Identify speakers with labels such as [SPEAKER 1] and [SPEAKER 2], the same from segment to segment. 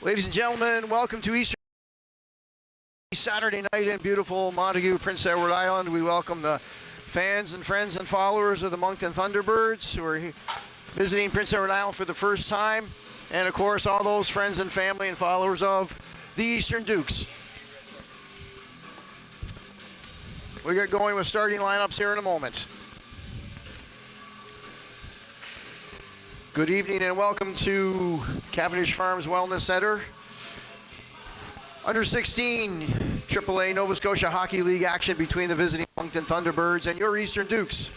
[SPEAKER 1] Ladies and gentlemen, welcome to Eastern Saturday night in beautiful Montague, Prince Edward Island. We welcome the fans and friends and followers of the Moncton Thunderbirds who are visiting Prince Edward Island for the first time, and of course all those friends and family and followers of the Eastern Dukes. We get going with starting lineups here in a moment. Good evening and welcome to Cavendish Farms Wellness Center. Under 16 AAA Nova Scotia Hockey League action between the visiting Moncton Thunderbirds and your Eastern Dukes.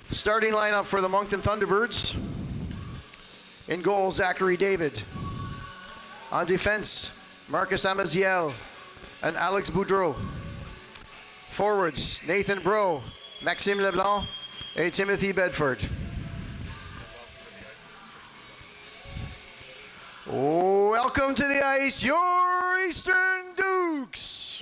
[SPEAKER 1] Starting lineup for the Moncton Thunderbirds. In goal, Zachary David. On defense, Marcus Amaziel and Alex Boudreau. Forwards, Nathan Bro, Maxime Leblanc, and Timothy Bedford. Welcome to the ice, your Eastern Dukes.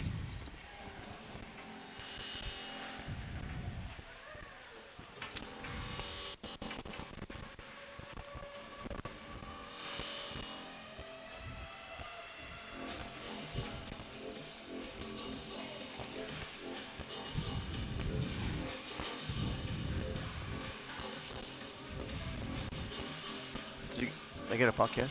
[SPEAKER 1] Did they get a puck yet?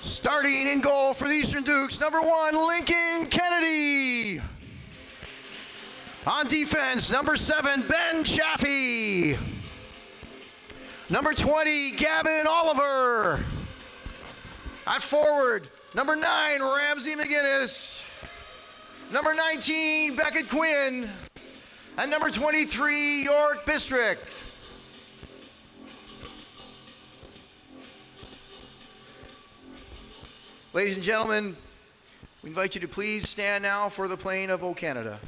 [SPEAKER 1] Starting in goal for the Eastern Dukes, number 1, Lincoln Kennedy. On defense, number 7, Ben Chaffee. Number 20, Gavin Oliver. At forward, number 9, Ramsey McGinnis. Number 19, Beckett Quinn. And number 23, York Bistrick. Ladies and gentlemen, we invite you to please stand now for the playing of O Canada.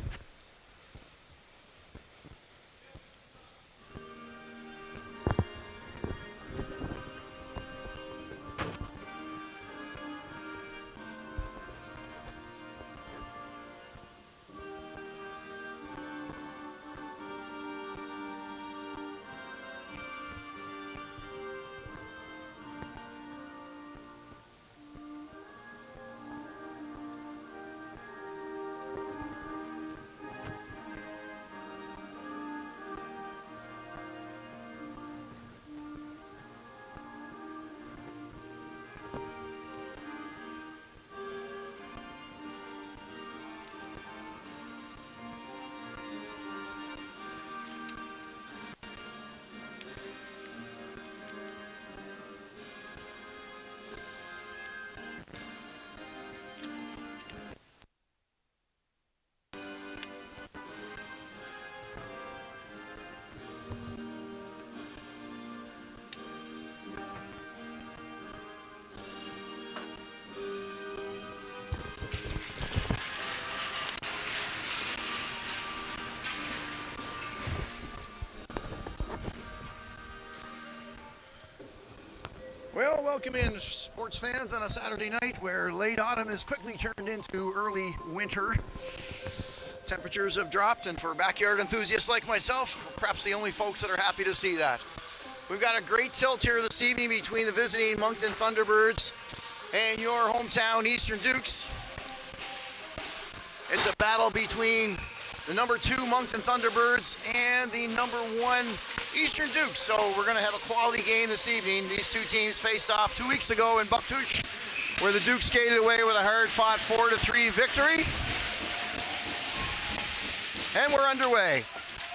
[SPEAKER 1] Well, welcome in, sports fans, on a Saturday night where late autumn has quickly turned into early winter. Temperatures have dropped, and for backyard enthusiasts like myself, perhaps the only folks that are happy to see that. We've got a great tilt here this evening between the visiting Moncton Thunderbirds and your hometown Eastern Dukes. It's a battle between the number 2 Moncton Thunderbirds and the number 1 Eastern Dukes. So we're going to have a quality game this evening. These two teams faced off 2 weeks ago in Bucktouche, where the Dukes skated away with a hard-fought 4-3 victory. And we're underway.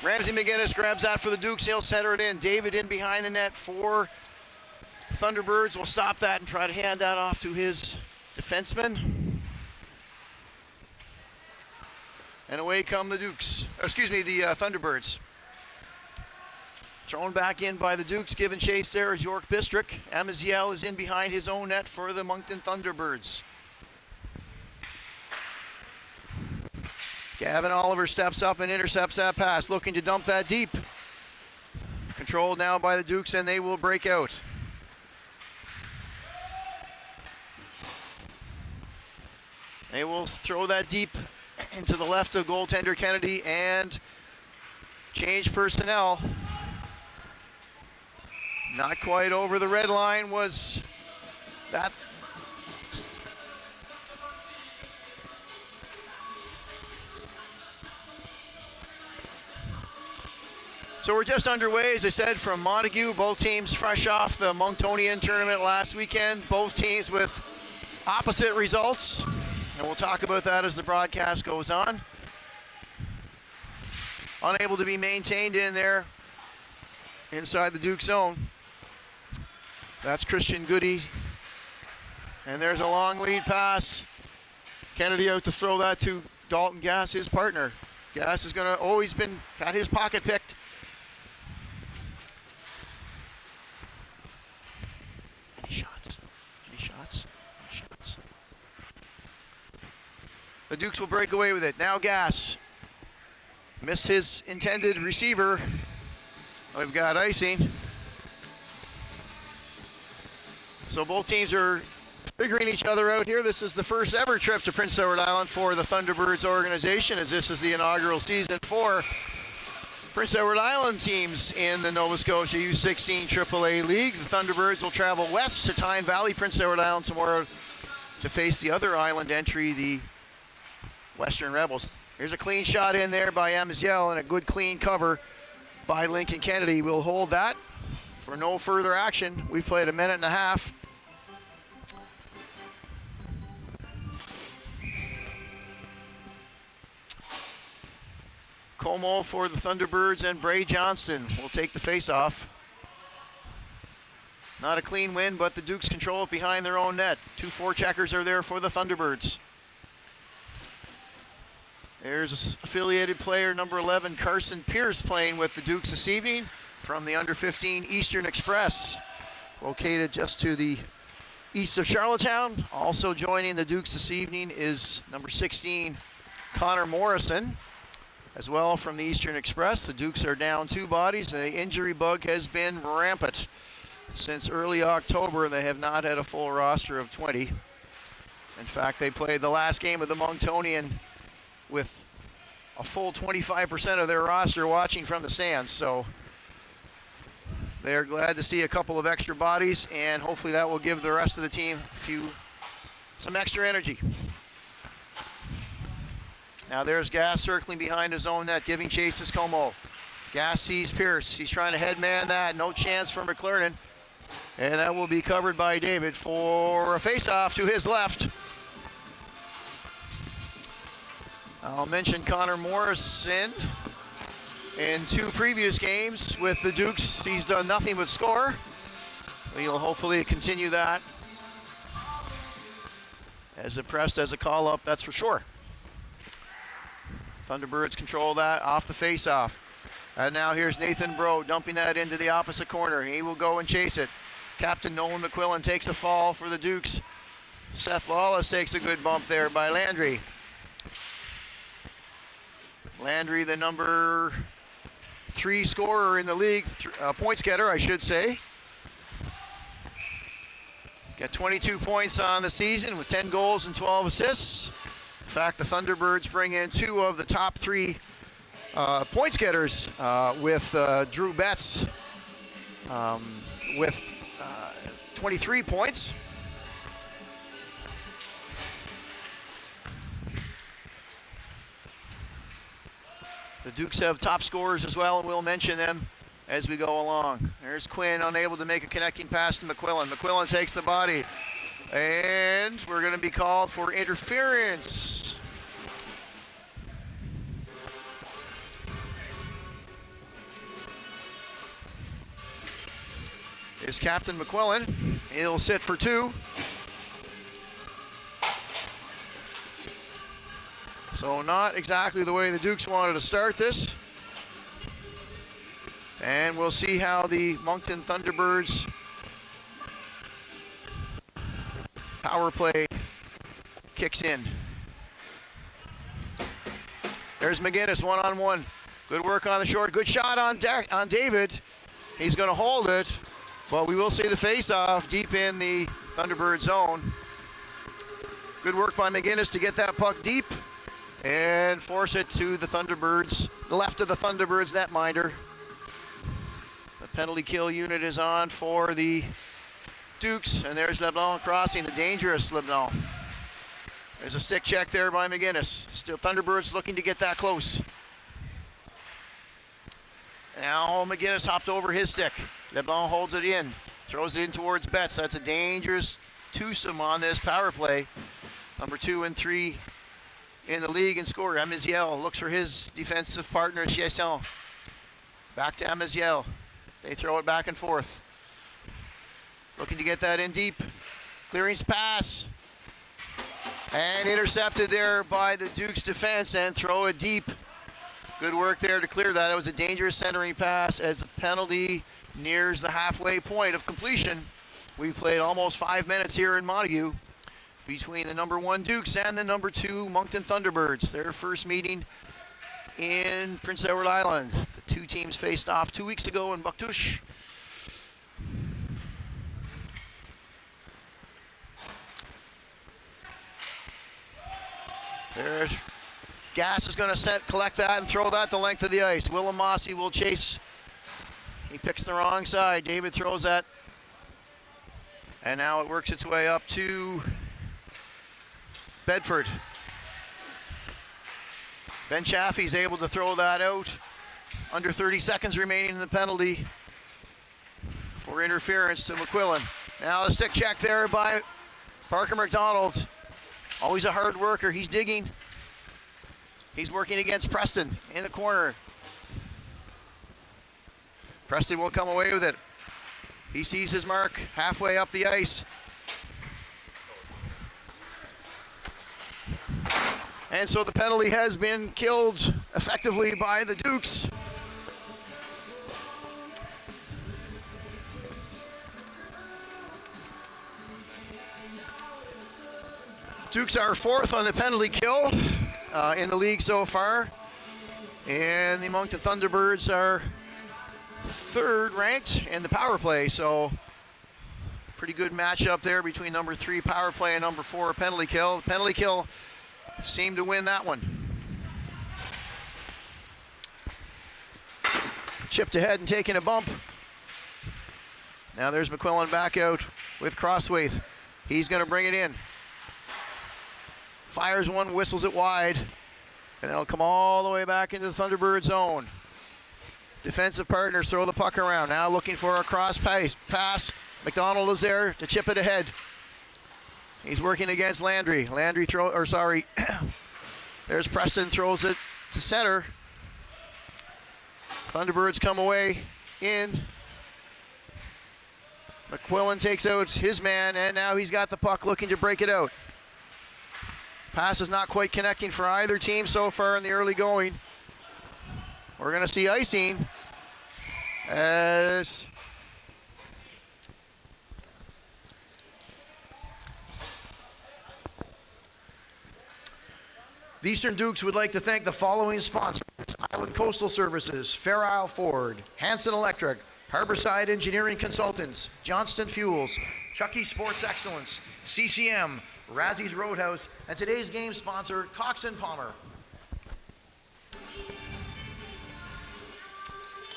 [SPEAKER 1] Ramsey McGinnis grabs that for the Dukes. He'll center it in. David in behind the net for Thunderbirds. Will stop that and try to hand that off to his defenseman. And away come the Dukes, the Thunderbirds. Thrown back in by the Dukes, given chase there is York Bistrick. Amaziel is in behind his own net for the Moncton Thunderbirds. Gavin Oliver steps up and intercepts that pass, looking to dump that deep. Controlled now by the Dukes, and they will break out. They will throw that deep into the left of goaltender Kennedy and change personnel. Not quite over the red line was that. So we're just underway, as I said, from Montague. Both teams fresh off the Monctonian tournament last weekend. Both teams with opposite results. And we'll talk about that as the broadcast goes on. Unable to be maintained in there inside the Duke zone. That's Christian Goody. And there's a long lead pass. Kennedy out to throw that to Dalton Gass, his partner. Gass is going to always got his pocket picked. Any shots? The Dukes will break away with it. Now Gass missed his intended receiver. We've got icing. So both teams are figuring each other out here. This is the first ever trip to Prince Edward Island for the Thunderbirds organization, as this is the inaugural season for Prince Edward Island teams in the Nova Scotia U16 AAA League. The Thunderbirds will travel west to Tyne Valley, Prince Edward Island tomorrow to face the other island entry, the Western Rebels. Here's a clean shot in there by Amaziel and a good clean cover by Lincoln Kennedy. We'll hold that for no further action. We've played a minute and a half. Como for the Thunderbirds, and Bray Johnston will take the face-off. Not a clean win, but the Dukes control it behind their own net. 2 forecheckers are there for the Thunderbirds. There's affiliated player number 11, Carson Pierce, playing with the Dukes this evening from the under-15 Eastern Express, located just to the east of Charlottetown. Also joining the Dukes this evening is number 16, Connor Morrison, as well from the Eastern Express. The Dukes are down 2 bodies. The injury bug has been rampant since early October. They have not had a full roster of 20. In fact, they played the last game of the Monctonian with a full 25% of their roster watching from the stands. So they're glad to see a couple of extra bodies, and hopefully that will give the rest of the team some extra energy. Now there's Gass circling behind his own net, giving chase to Como. Gass sees Pierce. He's trying to headman that. No chance for McClernand. And that will be covered by David for a face-off to his left. I'll mention Connor Morrison. In 2 previous games with the Dukes, he's done nothing but score. He'll hopefully continue that as impressed as a call-up, that's for sure. Thunderbirds control that off the face-off. And now here's Nathan Bro dumping that into the opposite corner. He will go and chase it. Captain Nolan McQuillan takes the fall for the Dukes. Seth Lawless takes a good bump there by Landry. Landry, the number 3 scorer in the league, points getter, I should say. He's got 22 points on the season with 10 goals and 12 assists. In fact, the Thunderbirds bring in 2 of the top 3 points getters with Drew Betts with 23 points. The Dukes have top scorers as well, and we'll mention them as we go along. There's Quinn, unable to make a connecting pass to McQuillan. McQuillan takes the body, and we're going to be called for interference. Is Captain McQuillan. He'll sit for 2. So not exactly the way the Dukes wanted to start this. And we'll see how the Moncton Thunderbirds power play kicks in. There's McGinnis, one-on-one. Good work on the short. Good shot on David. He's going to hold it, but we will see the face-off deep in the Thunderbird zone. Good work by McGinnis to get that puck deep and force it to the Thunderbirds, the left of the Thunderbirds netminder. The penalty kill unit is on for the Dukes, and there's LeBlanc crossing, the dangerous LeBlanc. There's a stick check there by McGinnis. Still Thunderbirds looking to get that close. Now McGinnis hopped over his stick. LeBlanc holds it in, throws it in towards Betts. That's a dangerous twosome on this power play. Number 2 and 3 in the league and scorer. Amiziel looks for his defensive partner, Chiasson. Back to Amiziel. They throw it back and forth. Looking to get that in deep. Clearing's pass. And intercepted there by the Dukes defense and throw it deep. Good work there to clear that. It was a dangerous centering pass as the penalty nears the halfway point of completion. We've played almost 5 minutes here in Montague between the number 1 Dukes and the number 2 Moncton Thunderbirds. Their first meeting in Prince Edward Island. The two teams faced off 2 weeks ago in Bouctouche. There's Gas is going to collect that and throw that the length of the ice. Willem Mossy will chase. He picks the wrong side. David throws that. And now it works its way up to Bedford. Ben Chaffee's able to throw that out. Under 30 seconds remaining in the penalty for interference to McQuillan. Now the stick check there by Parker McDonald. Always a hard worker. He's digging. He's working against Preston in the corner. Preston will come away with it. He sees his mark halfway up the ice. And so the penalty has been killed effectively by the Dukes. Dukes are 4th on the penalty kill in the league so far. And the Moncton Thunderbirds are 3rd ranked in the power play. So pretty good matchup there between number 3 power play and number 4 penalty kill. The penalty kill seemed to win that one. Chipped ahead and taking a bump. Now there's McQuillan back out with Crosswaith. He's going to bring it in. Fires one, whistles it wide, and it'll come all the way back into the Thunderbird zone. Defensive partners throw the puck around. Now looking for a cross pass. McDonald is there to chip it ahead. He's working against Landry. There's Preston, throws it to center. Thunderbirds come away in. McQuillan takes out his man, and now he's got the puck looking to break it out. Pass is not quite connecting for either team so far in the early going. We're going to see icing as the Eastern Dukes would like to thank the following sponsors: Island Coastal Services, Fair Isle Ford, Hanson Electric, Harborside Engineering Consultants, Johnston Fuels, Chucky Sports Excellence, CCM, Razzie's Roadhouse, and today's game sponsor, Cox and Palmer.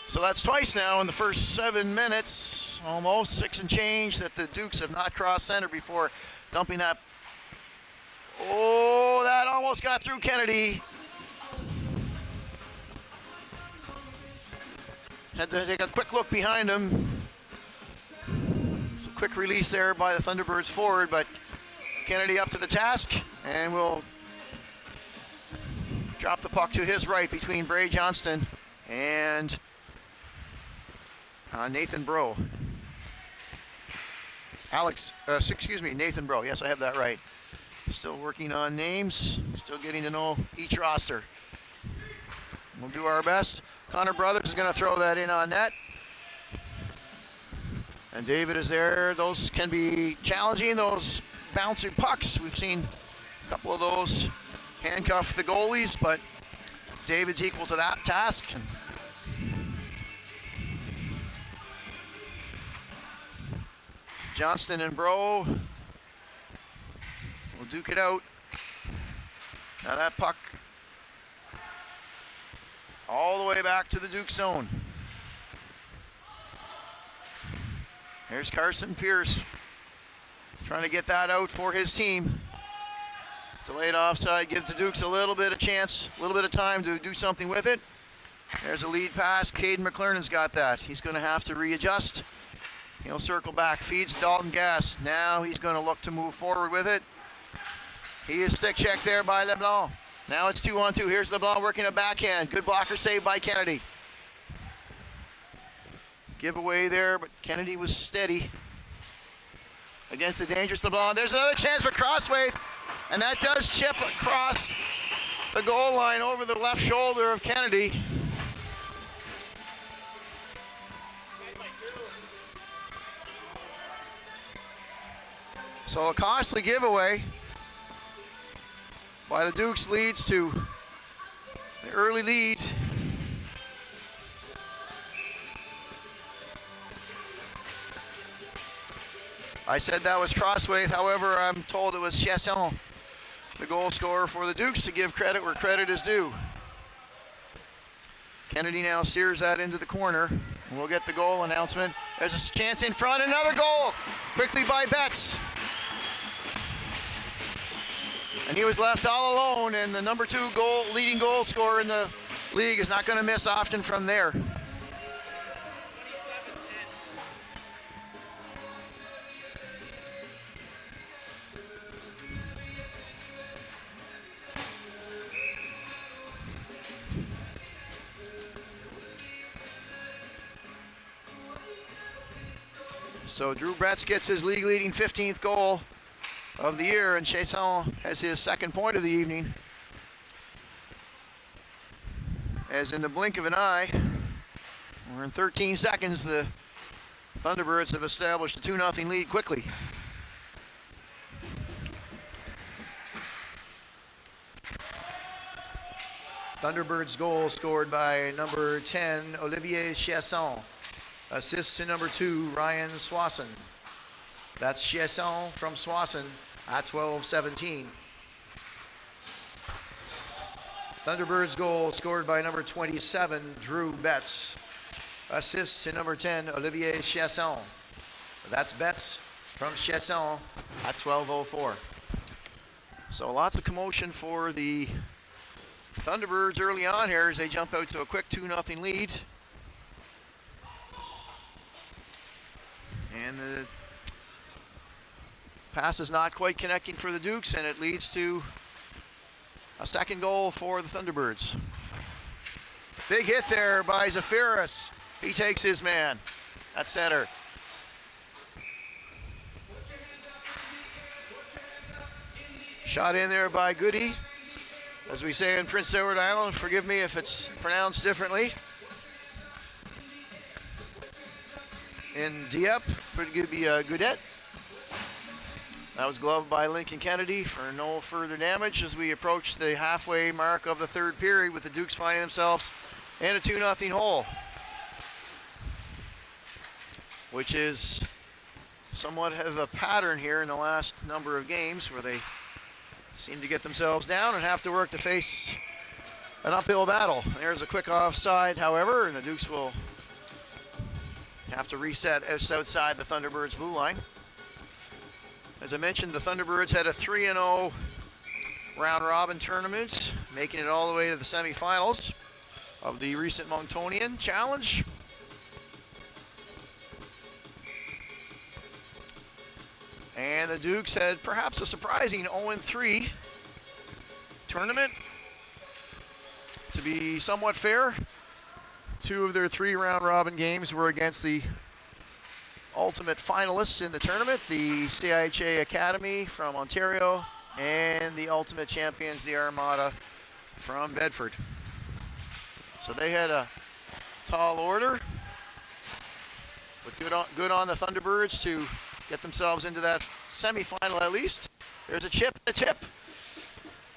[SPEAKER 1] So that's twice now in the first 7 minutes, almost 6 and change, that the Dukes have not crossed center before dumping that. Oh, that almost got through Kennedy. Had to take a quick look behind him. It's a quick release there by the Thunderbirds forward, but Kennedy up to the task, and will drop the puck to his right between Bray Johnston and Nathan Bro. Nathan Bro. Yes, I have that right. Still working on names, still getting to know each roster. We'll do our best. Connor Brothers is going to throw that in on net. And David is there. Those can be challenging, those bouncing pucks. We've seen a couple of those handcuff the goalies, but David's equal to that task. Johnston and Bro will duke it out. Now that puck all the way back to the Duke zone. Here's Carson Pierce trying to get that out for his team. Delayed offside gives the Dukes a little bit of chance, a little bit of time to do something with it. There's a lead pass. Caden McClernand's got that. He's going to have to readjust. He'll circle back, feeds Dalton Gass. Now he's going to look to move forward with it. He is stick checked there by LeBlanc. Now it's 2-on-2. Here's LeBlanc working a backhand. Good blocker save by Kennedy. Giveaway there, but Kennedy was steady against the dangerous LeBlanc. There's another chance for Crossway, and that does chip across the goal line over the left shoulder of Kennedy. So a costly giveaway by the Dukes leads to the early lead. I said that was Crosswaith, however, I'm told it was Chasson, the goal scorer for the Dukes, to give credit where credit is due. Kennedy now steers that into the corner. We'll get the goal announcement. There's a chance in front, another goal, quickly by Betts. And he was left all alone, and the number 2 leading goal scorer in the league is not going to miss often from there. So Drew Bretz gets his league-leading 15th goal of the year, and Chasson has his second point of the evening. As in the blink of an eye, or in 13 seconds, the Thunderbirds have established a 2-0 lead quickly. Thunderbirds goal scored by number 10, Olivier Chasson. Assist to number 2, Ryan Swasson. That's Chasson from Swasson at 12-17. Thunderbirds goal scored by number 27, Drew Betts. Assist to number 10, Olivier Chasson. That's Betts from Chasson at 12:04. So lots of commotion for the Thunderbirds early on here as they jump out to a quick 2-0 lead. And the pass is not quite connecting for the Dukes, and it leads to a second goal for the Thunderbirds. Big hit there by Zafiris. He takes his man at center. Shot in there by Goody. As we say in Prince Edward Island, forgive me if it's pronounced differently. In Dieppe, pretty good to be Goodette. That was gloved by Lincoln Kennedy for no further damage as we approach the halfway mark of the third period, with the Dukes finding themselves in a 2-0 hole, which is somewhat of a pattern here in the last number of games, where they seem to get themselves down and have to work to face an uphill battle. There's a quick offside, however, and the Dukes will have to reset outside the Thunderbirds' blue line. As I mentioned, the Thunderbirds had a 3-0 round-robin tournament, making it all the way to the semifinals of the recent Monctonian Challenge. And the Dukes had perhaps a surprising 0-3 tournament. To be somewhat fair, 2 of their 3 round-robin games were against the ultimate finalists in the tournament, the CIHA Academy from Ontario and the ultimate champions, the Armada from Bedford. So they had a tall order, but good on the Thunderbirds to get themselves into that semifinal at least. There's a chip and a tip.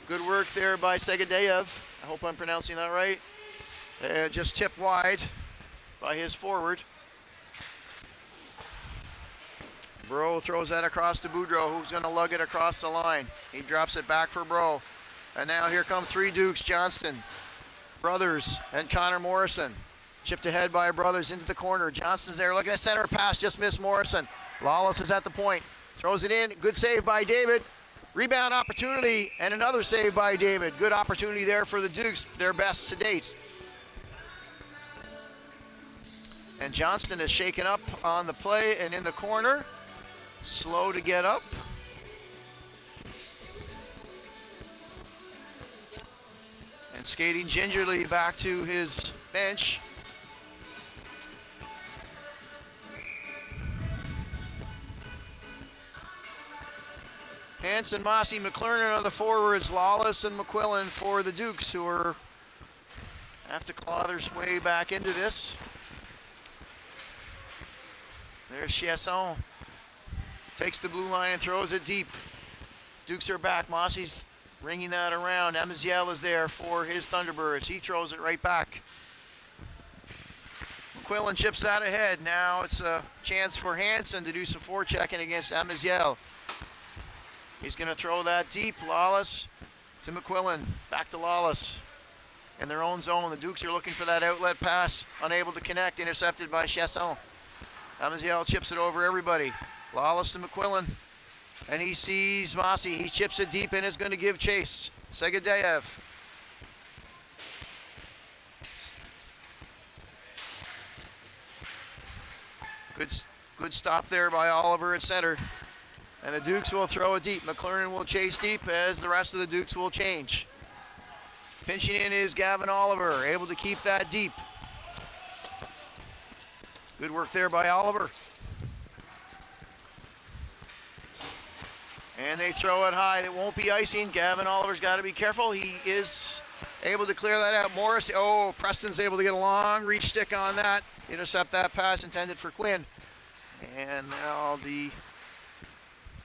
[SPEAKER 1] Good work there by Segadeyev. I hope I'm pronouncing that right. Just tipped wide by his forward. Bro throws that across to Boudreau, who's going to lug it across the line. He drops it back for Bro. And now here come three Dukes, Johnston, Brothers, and Connor Morrison. Chipped ahead by Brothers into the corner. Johnston's there looking at center pass, just missed Morrison. Lawless is at the point, throws it in. Good save by David. Rebound opportunity and another save by David. Good opportunity there for the Dukes, their best to date. And Johnston is shaken up on the play and in the corner. Slow to get up. And skating gingerly back to his bench. Hanson, Mossy, McClernand are the forwards. Lawless and McQuillan for the Dukes, who are have to claw their way back into this. There's Chiasson. Takes the blue line and throws it deep. Dukes are back. Mossy's ringing that around. Amaziel is there for his Thunderbirds. He throws it right back. McQuillan chips that ahead. Now it's a chance for Hanson to do some forechecking against Amaziel. He's going to throw that deep. Lawless to McQuillan. Back to Lawless. In their own zone, the Dukes are looking for that outlet pass. Unable to connect. Intercepted by Chasson. Amaziel chips it over everybody. Lawless to McQuillan. And he sees Mossy. He chips it deep and is going to give chase. Segadeyev. Good stop there by Oliver at center. And the Dukes will throw it deep. McClernand will chase deep as the rest of the Dukes will change. Pinching in is Gavin Oliver, able to keep that deep. Good work there by Oliver. And they throw it high. It won't be icing. Gavin Oliver's got to be careful. He is able to clear that out. Morris, Preston's able to get a long reach stick on that. Intercept that pass intended for Quinn. And now the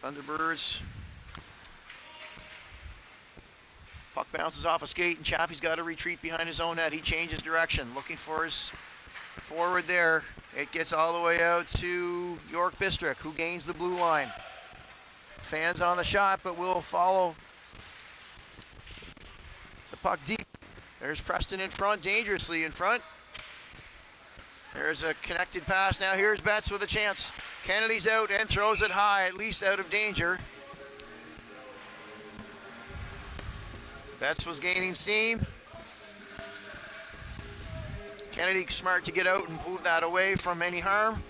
[SPEAKER 1] Thunderbirds. Puck bounces off a skate and Chaffee's got to retreat behind his own net. He changes direction, looking for his forward there. It gets all the way out to York Bistrick, who gains the blue line. Fans on the shot, but will follow the puck deep. There's Preston in front, dangerously in front. There's a connected pass. Now here's Betts with a chance. Kennedy's out and throws it high, at least out of danger. Betts was gaining steam. Kennedy smart to get out and move that away from any harm.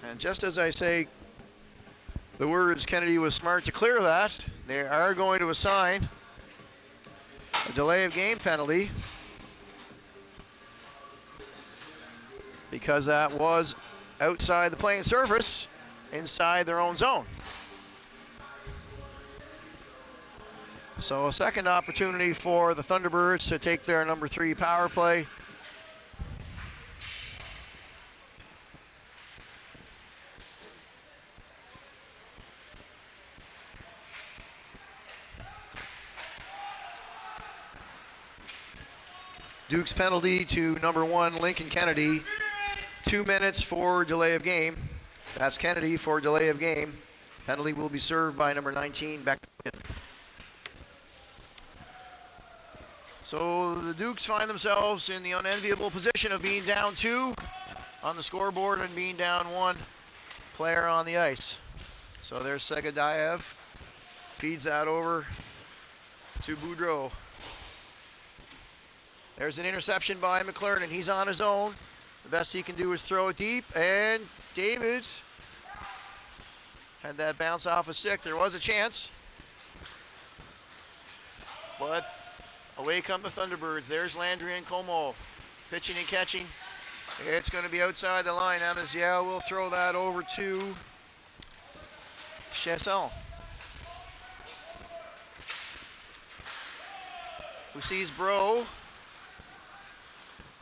[SPEAKER 1] And just as I say the words Kennedy was smart to clear that, they are going to assign a delay of game penalty because that was outside the playing surface, inside their own zone. So a second opportunity for the Thunderbirds to take their number 3 power play. Duke's penalty to number 1, Lincoln Kennedy. 2 minutes for delay of game. That's Kennedy for delay of game. Penalty will be served by number 19, Beck. So the Dukes find themselves in the unenviable position of being down 2 on the scoreboard and being down 1 player on the ice. So there's Segadeyev. Feeds that over to Boudreau. There's an interception by McClernand. He's on his own. The best he can do is throw it deep. And David had that bounce off a stick. There was a chance. But away come the Thunderbirds. There's Landry and Como pitching and catching. It's going to be outside the line. Amaziel will throw that over to Chasson, who sees Bro.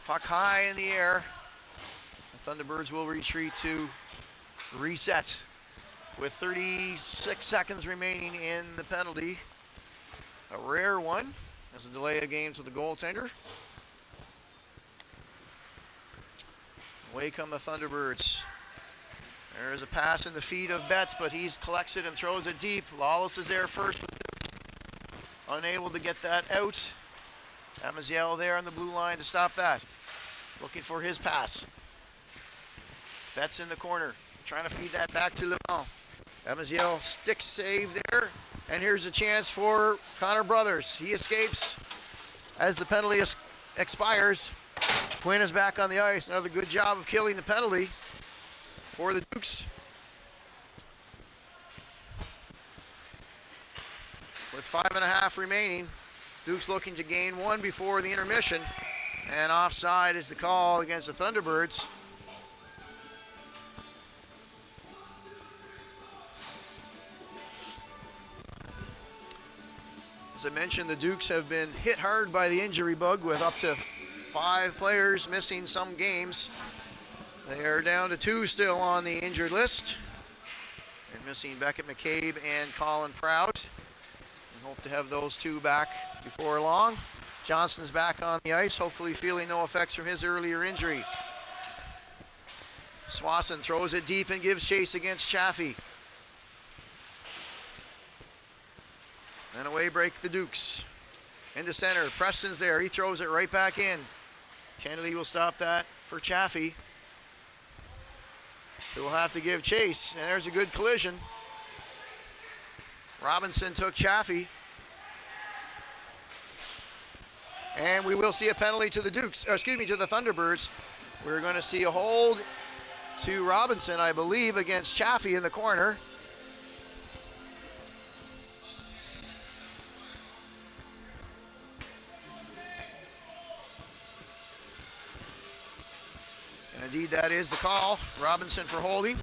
[SPEAKER 1] Puck high in the air. The Thunderbirds will retreat to reset. with 36 seconds remaining in the penalty. A rare one as a delay of game to the goaltender. Away come the Thunderbirds. There is a pass in the feet of Betts, but he collects it and throws it deep. Lawless is there first, unable to get that out. Amaziel there on the blue line to stop that. Looking for his pass. Betts in the corner, trying to feed that back to Lemont. Amaziel stick save there, and here's a chance for Connor Brothers. He escapes as the penalty expires. Quinn is back on the ice. Another good job of killing the penalty for the Dukes. With 5.5 remaining, Dukes looking to gain one before the intermission, and offside is the call against the Thunderbirds. As I mentioned, the Dukes have been hit hard by the injury bug with up to 5 players missing some games. They are down to 2 still on the injured list. They're missing Beckett McCabe and Colin Prout. We hope to have those 2 back before long. Johnson's back on the ice, hopefully feeling no effects from his earlier injury. Swanson throws it deep and gives chase against Chaffee. And away break the Dukes. In the center, Preston's there, he throws it right back in. Kennedy will stop that for Chaffee, who will have to give chase, and there's a good collision. Robinson took Chaffee. And we will see a penalty to the Dukes, to the Thunderbirds. We're going to see a hold to Robinson, I believe, against Chaffee in the corner. And indeed, that is the call. Robinson for holding.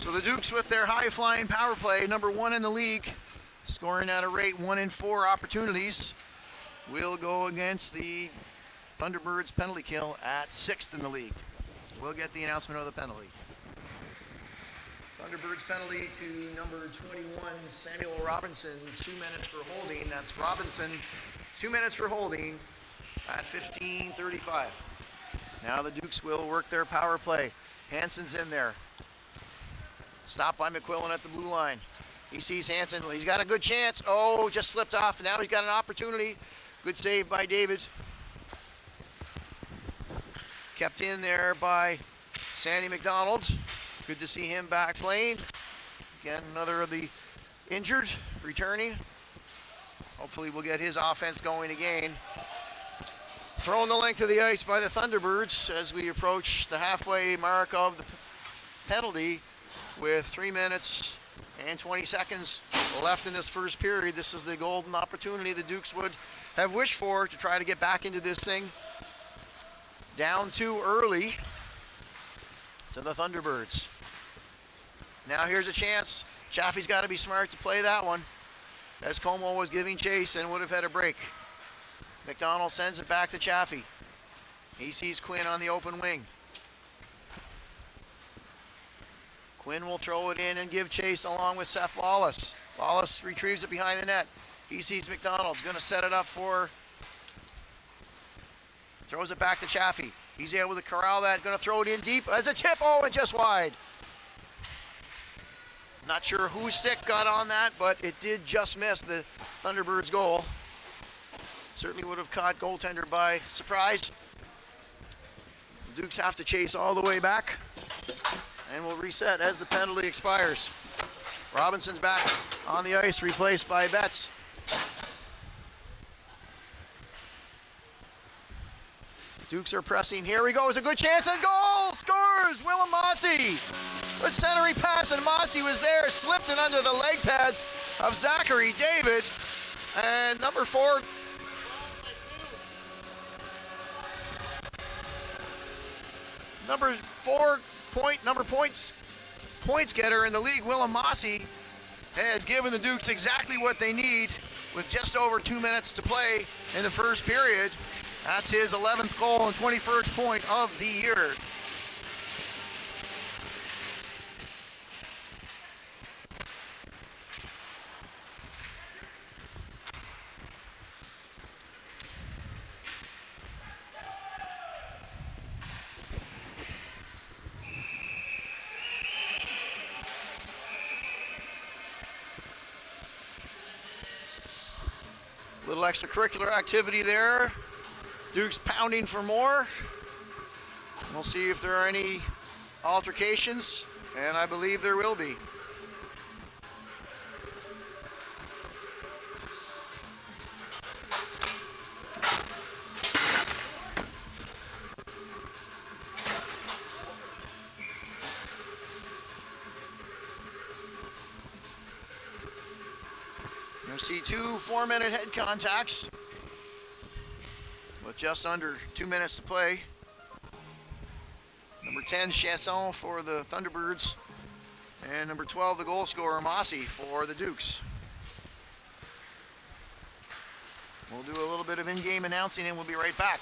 [SPEAKER 1] So the Dukes with their high-flying power play, number 1 in the league, scoring at a rate 1 in 4 opportunities, will go against the Thunderbirds penalty kill at 6th in the league. We'll get the announcement of the penalty. Thunderbirds penalty to number 21, Samuel Robinson, 2 minutes for holding. That's Robinson, 2 minutes for holding at 15:35. Now the Dukes will work their power play. Hansen's in there. Stopped by McQuillan at the blue line. He sees Hansen. He's got a good chance. Oh, just slipped off. Now he's got an opportunity. Good save by David. Kept in there by Sandy McDonald. Good to see him back playing. Again, another of the injured returning. Hopefully we'll get his offense going again. Thrown the length of the ice by the Thunderbirds as we approach the halfway mark of the penalty. With 3 minutes and 20 seconds left in this first period, this is the golden opportunity the Dukes would have wished for to try to get back into this thing. Down 2 early to the Thunderbirds. Now here's a chance. Chaffee's got to be smart to play that one, as Como was giving chase and would have had a break. McDonald sends it back to Chaffee. He sees Quinn on the open wing. Quinn will throw it in and give chase along with Seth Lawless. Lawless retrieves it behind the net. He sees McDonald, going to set it up for, throws it back to Chaffee. He's able to corral that, going to throw it in deep. As a tip, oh, and just wide. Not sure whose stick got on that, but it did just miss the Thunderbirds' goal. Certainly would have caught goaltender by surprise. The Dukes have to chase all the way back. And will reset as the penalty expires. Robinson's back on the ice, replaced by Betts. Dukes are pressing. Here we go. It's a good chance and goal! Scores! Willem Mossy. The centering pass, and Mossy was there, slipped it under the leg pads of Zachary David. And number 4. Points getter in the league, Willem Mossy, has given the Dukes exactly what they need with just over 2 minutes to play in the first period. That's his 11th goal and 21st point of the year. Little extracurricular activity there. Dukes pounding for more. We'll see if there are any altercations, and I believe there will be. You'll see 2 4-minute head contacts with just under 2 minutes to play. Number 10, Chasson for the Thunderbirds, and number 12, the goal scorer, Mossy, for the Dukes. We'll do a little bit of in-game announcing and we'll be right back.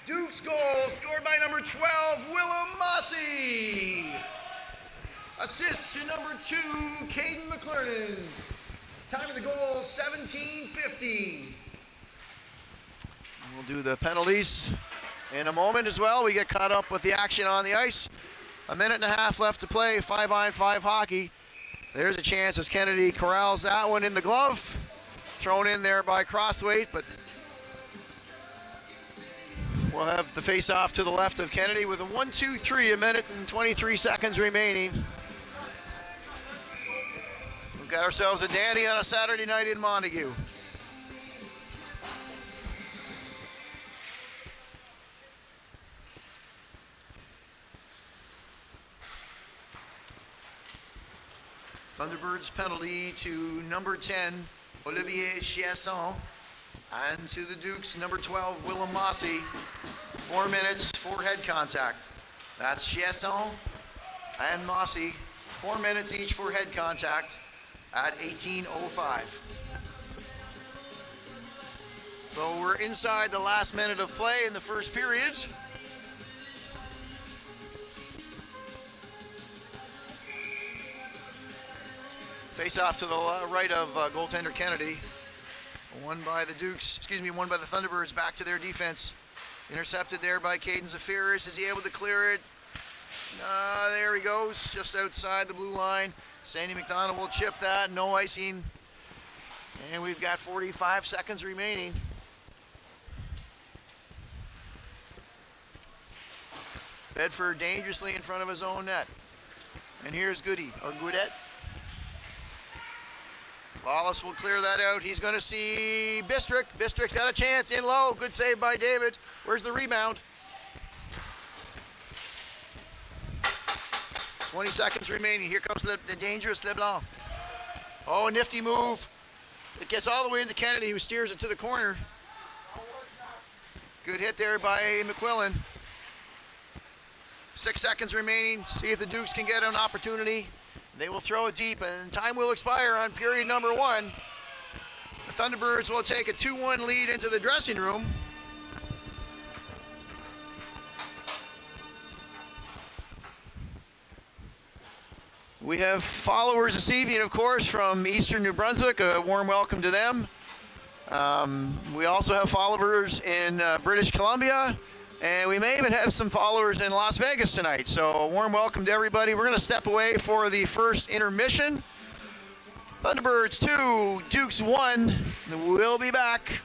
[SPEAKER 1] Dukes goal scored by number 12, Willem Mossy. Assist to number 2, Caden McClernand. Time of the goal, 17:50. We'll do the penalties in a moment as well. We get caught up with the action on the ice. 1.5 minutes left to play, 5-on-5 hockey. There's a chance as Kennedy corrals that one in the glove. Thrown in there by Crossweight, but we'll have the face-off to the left of Kennedy with a 1-2-3, 1 minute and 23 seconds remaining. We've got ourselves a dandy on a Saturday night in Montague. Thunderbirds penalty to number 10, Olivier Chiasson, and to the Dukes, number 12, Willem Mossy. 4 minutes, 4 head contact. That's Chiasson and Mossy. 4 minutes each for head contact at 18:05. So we're inside the last minute of play in the first period. Face off to the right of goaltender Kennedy. Won by the Thunderbirds, back to their defense. Intercepted there by Caden Zafiris. Is he able to clear it? There he goes, just outside the blue line. Sandy McDonald will chip that, no icing. And we've got 45 seconds remaining. Bedford dangerously in front of his own net. And here's Goodette. Lawless will clear that out. He's going to see Bistrick. Bistrick's got a chance in low. Good save by David. Where's the rebound? 20 seconds remaining. Here comes the dangerous LeBlanc. Oh, nifty move. It gets all the way into Kennedy, who steers it to the corner. Good hit there by McQuillan. 6 seconds remaining. See if the Dukes can get an opportunity. They will throw it deep, and time will expire on period number 1. The Thunderbirds will take a 2-1 lead into the dressing room. We have followers this evening, of course, from Eastern New Brunswick. A warm welcome to them. We also have followers in British Columbia, and we may even have some followers in Las Vegas tonight. So a warm welcome to everybody. We're going to step away for the first intermission. Thunderbirds 2, Dukes 1. We'll be back.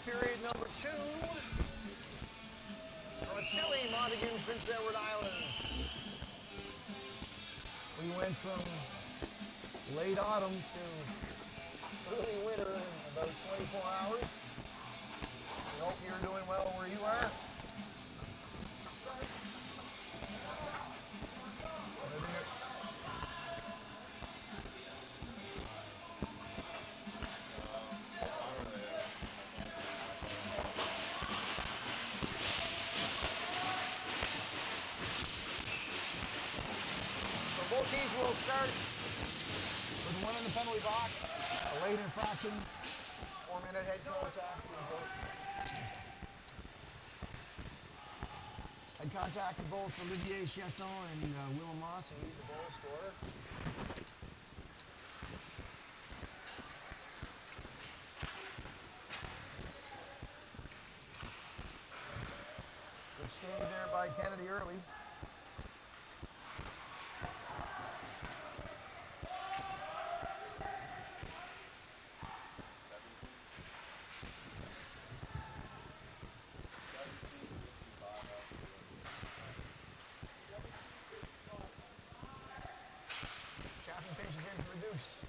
[SPEAKER 1] period number 2. From a chilly Montague, Prince Edward Islands. We went from late autumn to early winter in about 24 hours. We hope you're doing well where you are. Both teams will start with one in the penalty box, a late infraction, 4-minute head contact to both. Head contact to both Olivier Chesson and Will Mossy, the goal scorer. Good skating there by Kennedy early. Finishes in for the Dukes.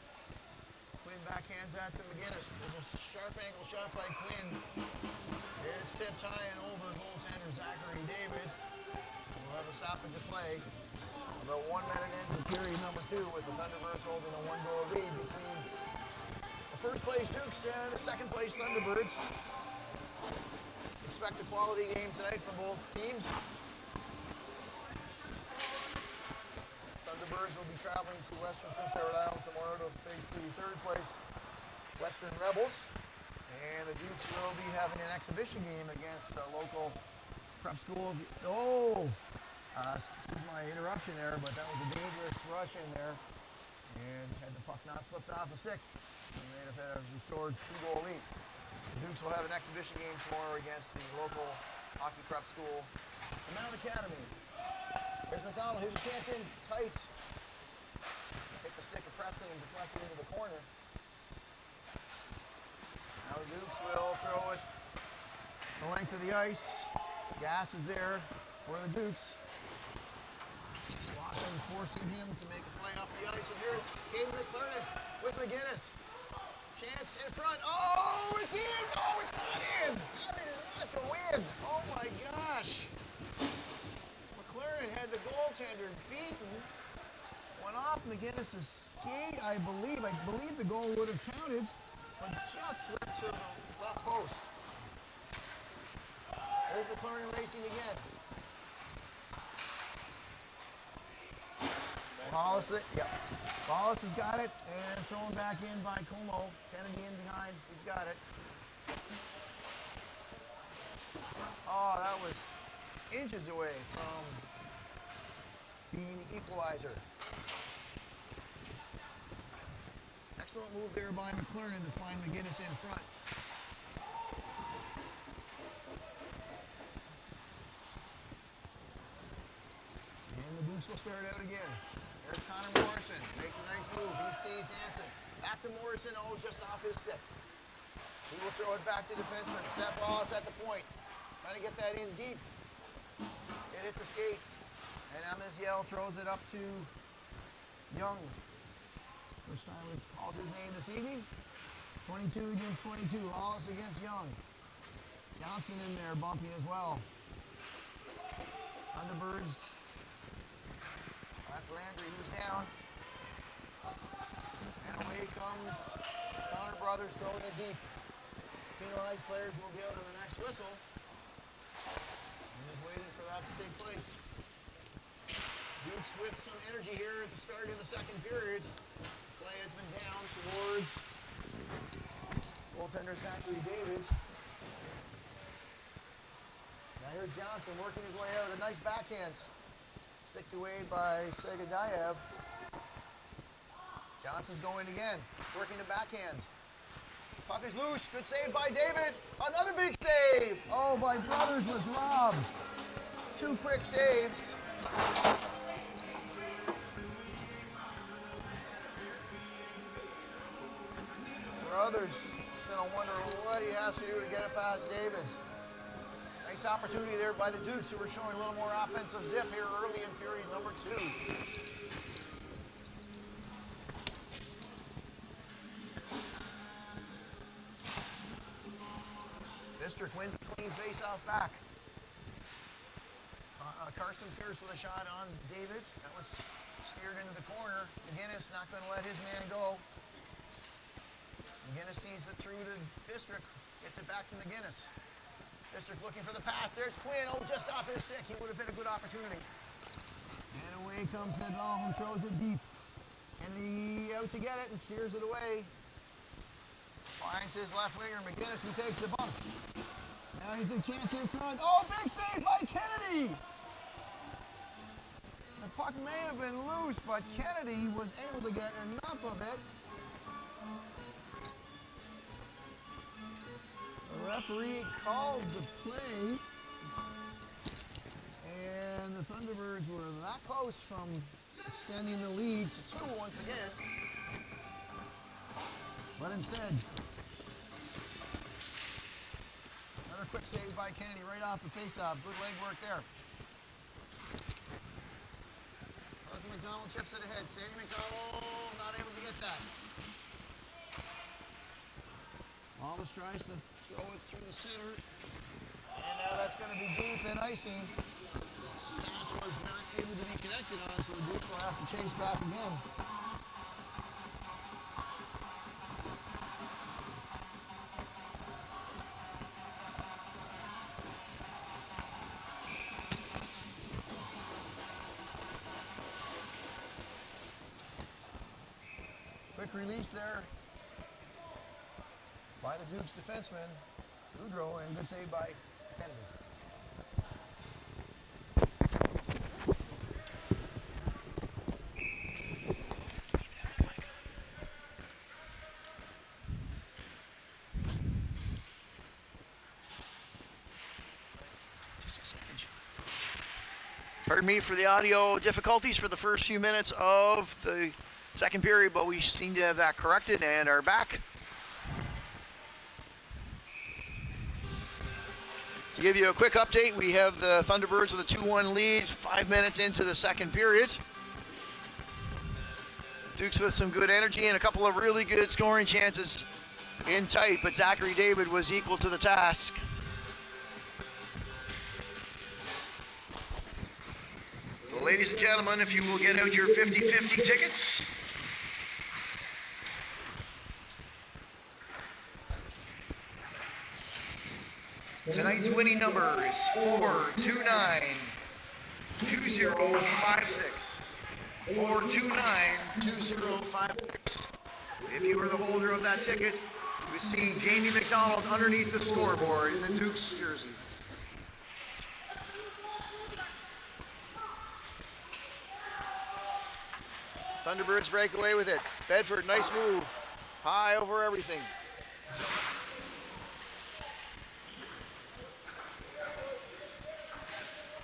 [SPEAKER 1] Quinn backhands that to McGinnis. There's a sharp ankle shot by Quinn. It's tipped high and over goaltender Zachary Davis. We'll have a stoppage to play. About 1 minute into period number 2 with the Thunderbirds holding a 1-goal lead between the first place Dukes and the second place Thunderbirds. Expect a quality game tonight from both teams. Thunderbirds will be traveling to Western Prince Edward Island tomorrow to face the third place Western Rebels. And the Dukes will be having an exhibition game against a local prep school. Excuse my interruption there, but that was a dangerous rush in there. And had the puck not slipped off the stick, and they'd have had a restored 2-goal lead. The Dukes will have an exhibition game tomorrow against the local hockey prep school, the Mount Academy. There's McDonald. Here's a chance in tight. Hit the stick of Preston and deflect it into the corner. Now the Dukes will throw it the length of the ice. Gas is there for the Dukes. Slauson forcing him to make a play off the ice. And here's Caden McClernand with McGinnis. Chance in front. Oh, it's in! Oh, it's not in! How did it not go in? Oh my gosh! McLaren had the goaltender beaten. Went off McGinnis' skate, I believe. I believe the goal would have counted, but just slipped to the left post. There's McLaren racing again. Wallace has got it, and thrown back in by Como. Kennedy in behind, he's got it. Oh, that was inches away from being the equalizer. Excellent move there by McClernand to find McGinnis in front. And the Dukes will start out again. There's Connor Morrison. Makes a nice move. He sees Hansen. Back to Morrison. Oh, just off his stick. He will throw it back to defenseman. Seth Wallace at the point. Trying to get that in deep. It hits the skates. And Amaziel throws it up to Young. First time we've called his name this evening. 22 against 22. Wallace against Young. Johnson in there bumping as well. Thunderbirds. That's Landry who's down. And away comes Connor Brothers throwing it deep. Penalized players will be out on the next whistle. I'm just waiting for that to take place. Dukes with some energy here at the start of the second period. Play has been down towards goaltender Zachary David. Now here's Johnson working his way out. A nice backhand. Sticked away by Segadayev. Johnson's going again. Working the backhand. Puck is loose. Good save by David. Another big save. Oh, my Brothers was robbed. 2 quick saves. Brothers going to wonder what he has to do to get it past David. Nice opportunity there by the Dukes, who were showing a little more offensive zip here early in period number 2. District wins the clean face-off back. Carson Pierce with a shot on David. That was steered into the corner. McGinnis not going to let his man go. McGinnis sees it through to District. Gets it back to McGinnis. District looking for the pass. There's Quinn. Oh, just off his stick. He would have been a good opportunity. And away comes Nadal, who throws it deep. And he out to get it and steers it away. Finds his left winger, McGinnis, who takes the bump. Now he's a chance in front. Oh, big save by Kennedy! The puck may have been loose, but Kennedy was able to get enough of it. The referee called the play. And the Thunderbirds were that close from extending the lead to 2 once again. But instead, another quick save by Kennedy right off the face-off. Good leg work there. Arthur McDonald chips it ahead. Sandy McDonald not able to get that. Wallace tries to throw it through the center. And now that's going to be deep and icing. Pass was not able to be connected on, so the Dukes will have to chase back again. Quick release there by the Dukes defenseman, Goudreau, and good save by Kennedy. Pardon me for the audio difficulties for the first few minutes of the second period, but we seem to have that corrected and are back. To give you a quick update, we have the Thunderbirds with a 2-1 lead, 5 minutes into the second period. Dukes with some good energy and a couple of really good scoring chances in tight, but Zachary David was equal to the task. So ladies and gentlemen, if you will get out your 50-50 tickets. Tonight's winning number is 429-2056. 429-2056. If you are the holder of that ticket, you see Jamie McDonald underneath the scoreboard in the Dukes jersey. Thunderbirds break away with it. Bedford, nice move. High over everything.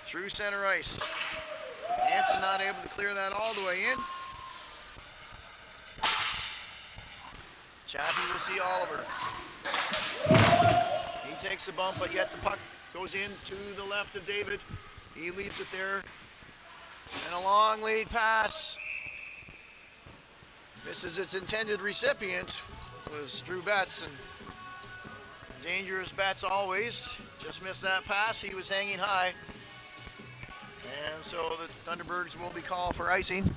[SPEAKER 1] Through center ice. Hansen not able to clear that all the way in. Chaffee will see Oliver. He takes a bump, but yet the puck goes in to the left of David. He leaves it there. And a long lead pass. Misses its intended recipient. Was Drew Betts, and dangerous Betts always. Just missed that pass. He was hanging high. And so the Thunderbirds will be called for icing.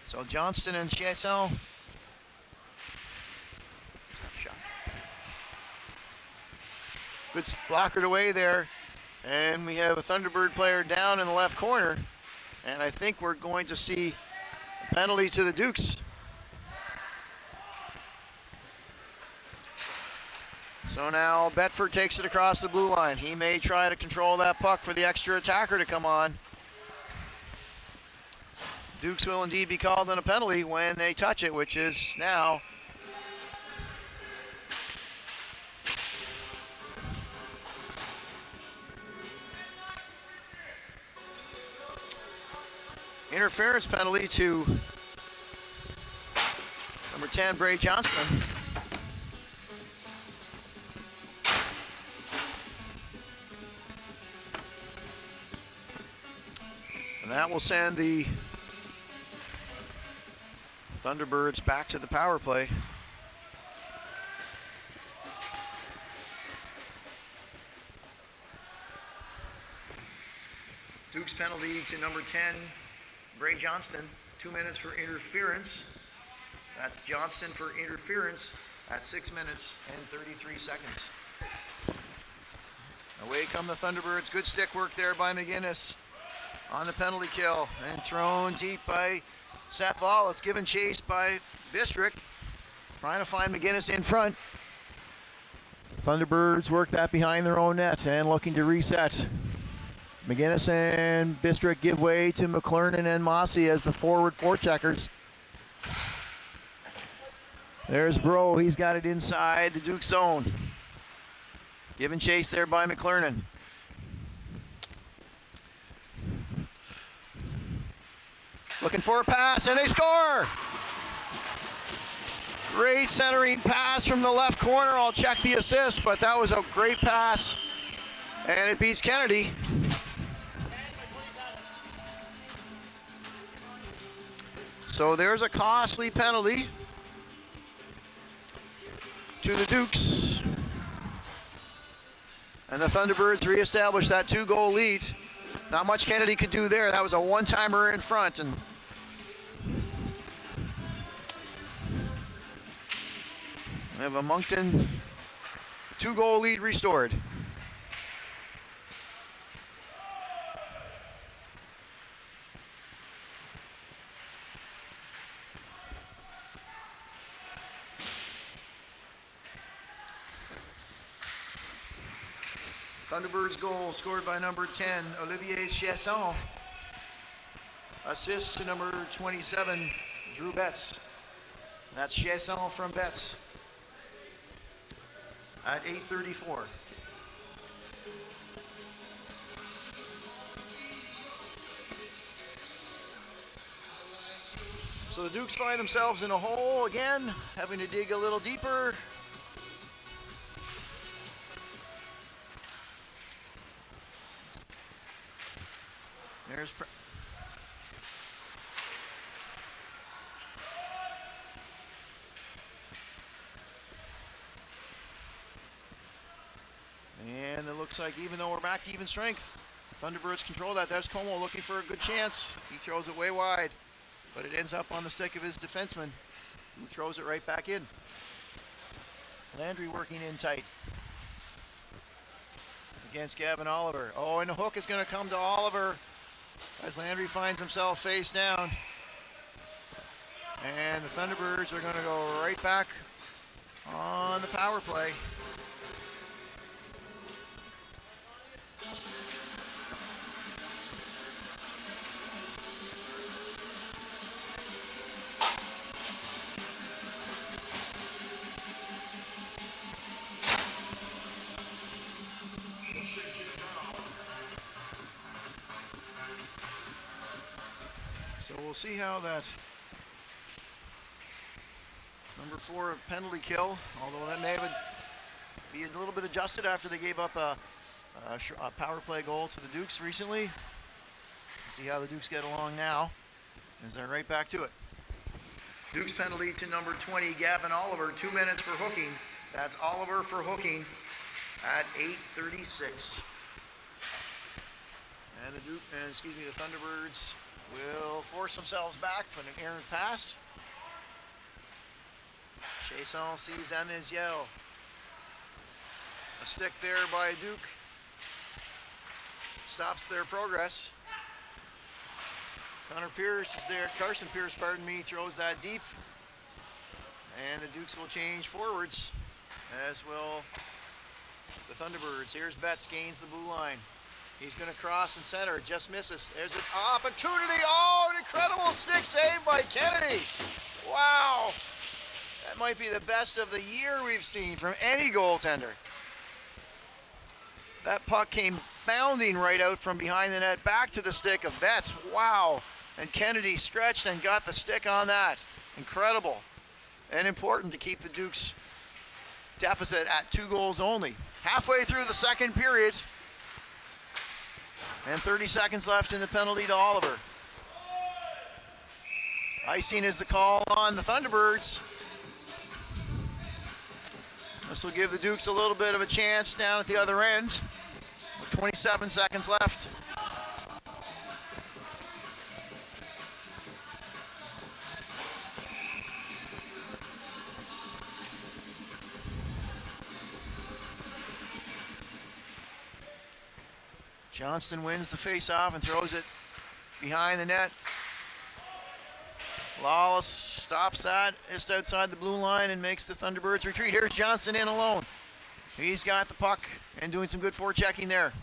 [SPEAKER 1] So Johnston and Chasson. Good blockered away there. And we have a Thunderbird player down in the left corner. And I think we're going to see a penalty to the Dukes. So now Bedford takes it across the blue line. He may try to control that puck for the extra attacker to come on. Dukes will indeed be called on a penalty when they touch it, which is now. interference penalty to number 10, Bray Johnston. And that will send the Thunderbirds back to the power play. Duke's penalty to number 10, Bray Johnston. 2 minutes for interference. That's Johnston for interference at 6 minutes and 33 seconds. Away come the Thunderbirds. Good stick work there by McGinnis on the penalty kill. And thrown deep by Seth Law. It's given chase by Bistrick. Trying to find McGinnis in front. Thunderbirds work that behind their own net and looking to reset. McGinnis and Bistrick give way to McLernon and Mossy as the forward forecheckers. There's Bro, he's got it inside the Duke zone. Given chase there by McLernon. Looking for a pass, and they score! Great centering pass from the left corner. I'll check the assist, but that was a great pass, and it beats Kennedy. So there's a costly penalty to the Dukes. And the Thunderbirds reestablish that 2-goal lead. Not much Kennedy could do there. That was a one-timer in front. And we have a Moncton 2-goal lead restored. Thunderbirds goal scored by number 10, Olivier Chasson. Assist to number 27, Drew Betts. That's Chasson from Betts at 8:34. So the Dukes find themselves in a hole again, having to dig a little deeper. There's and it looks like even though we're back to even strength, Thunderbirds control that. There's Como looking for a good chance. He throws it way wide, but it ends up on the stick of his defenseman, who throws it right back in. Landry working in tight against Gavin Oliver. Oh, and the hook is going to come to Oliver as Landry finds himself face down. And the Thunderbirds are going to go right back on the power play. So we'll see how that number 4 penalty kill, although that may be a little bit adjusted after they gave up a power play goal to the Dukes recently. See how the Dukes get along now as they're right back to it. Dukes penalty to number 20, Gavin Oliver, 2 minutes for hooking. That's Oliver for hooking at 8:36. And the Thunderbirds will force themselves back, put an errant pass. Chasson sees Amiziel. A stick there by Duke stops their progress. Carson Pierce, throws that deep. And the Dukes will change forwards, as will the Thunderbirds. Here's Betts, gains the blue line. He's going to cross and center, just misses. There's an opportunity. Oh, an incredible stick save by Kennedy. Wow. That might be the best of the year we've seen from any goaltender. That puck came bounding right out from behind the net, back to the stick of Betts. Wow. And Kennedy stretched and got the stick on that. Incredible and important to keep the Dukes deficit at 2 goals only. Halfway through the second period, and 30 seconds left in the penalty to Oliver. Icing is the call on the Thunderbirds. This will give the Dukes a little bit of a chance down at the other end with 27 seconds left. Johnston wins the face-off and throws it behind the net. Lawless stops that just outside the blue line and makes the Thunderbirds retreat. Here's Johnston in alone. He's got the puck and doing some good forechecking there.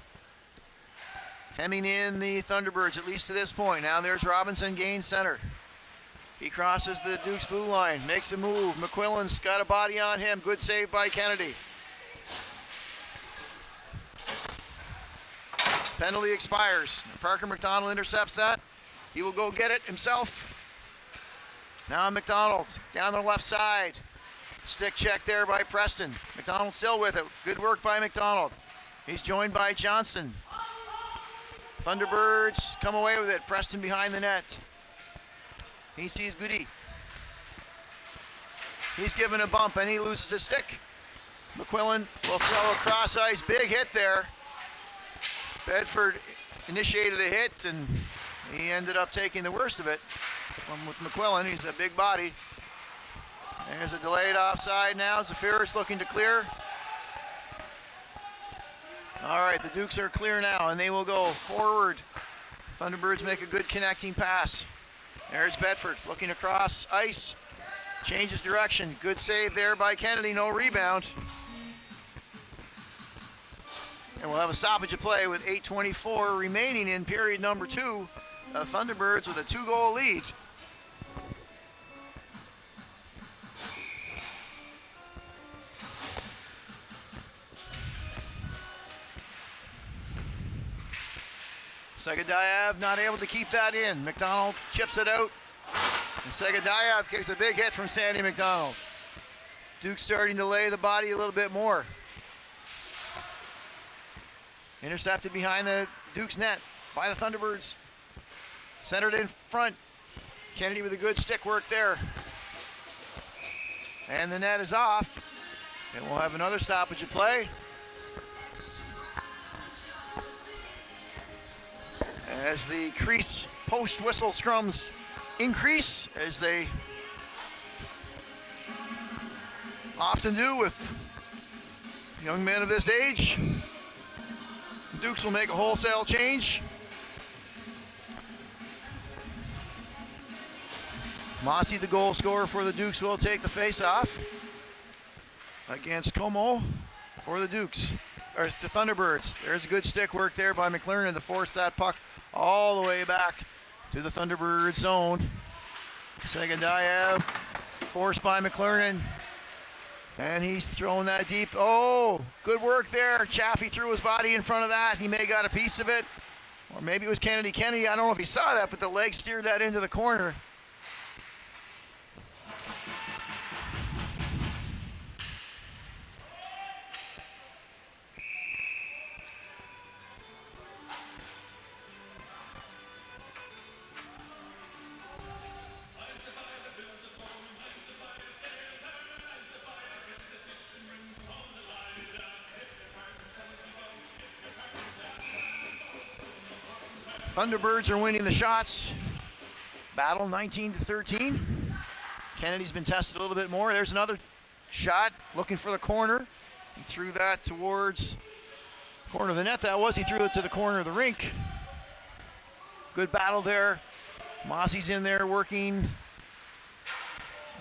[SPEAKER 1] Hemming in the Thunderbirds, at least to this point. Now there's Robinson, gains center. He crosses the Dukes blue line, makes a move. McQuillan's got a body on him. Good save by Kennedy. Penalty expires. Parker McDonald intercepts that. He will go get it himself. Now McDonald down the left side. Stick check there by Preston. McDonald still with it. Good work by McDonald. He's joined by Johnson. Thunderbirds come away with it. Preston behind the net. He sees Goody. He's given a bump and he loses his stick. McQuillan will throw a cross ice. Big hit there. Bedford initiated a hit and he ended up taking the worst of it from with McQuillan. He's a big body. There's a delayed offside now. Zafiris looking to clear. All right, the Dukes are clear now and they will go forward. Thunderbirds make a good connecting pass. There's Bedford looking across ice. Changes direction. Good save there by Kennedy. No rebound. And we'll have a stoppage of play with 8:24 remaining in period number 2. Thunderbirds with a 2-goal lead. Segadayev not able to keep that in. McDonald chips it out. And Segadayev kicks a big hit from Sandy McDonald. Duke starting to lay the body a little bit more. Intercepted behind the Duke's net by the Thunderbirds. Centered in front. Kennedy with a good stick work there. And the net is off. And we'll have another stoppage of play. As the crease post-whistle scrums increase, as they often do with young men of this age. Dukes will make a wholesale change. Mossy, the goal scorer for the Dukes, will take the face-off against Como for the Dukes, or the Thunderbirds. There's a good stick work there by McLernan to force that puck all the way back to the Thunderbird zone. Segadayev forced by McLernan. And he's throwing that deep. Oh, good work there. Chaffee threw his body in front of that. He may have got a piece of it. Or maybe it was Kennedy. Kennedy, I don't know if he saw that, but the leg steered that into the corner. Thunderbirds are winning the shots. Battle 19-13. Kennedy's been tested a little bit more. There's another shot looking for the corner. He threw that towards the corner of the net. That was, he threw it to the corner of the rink. Good battle there. Mossy's in there working.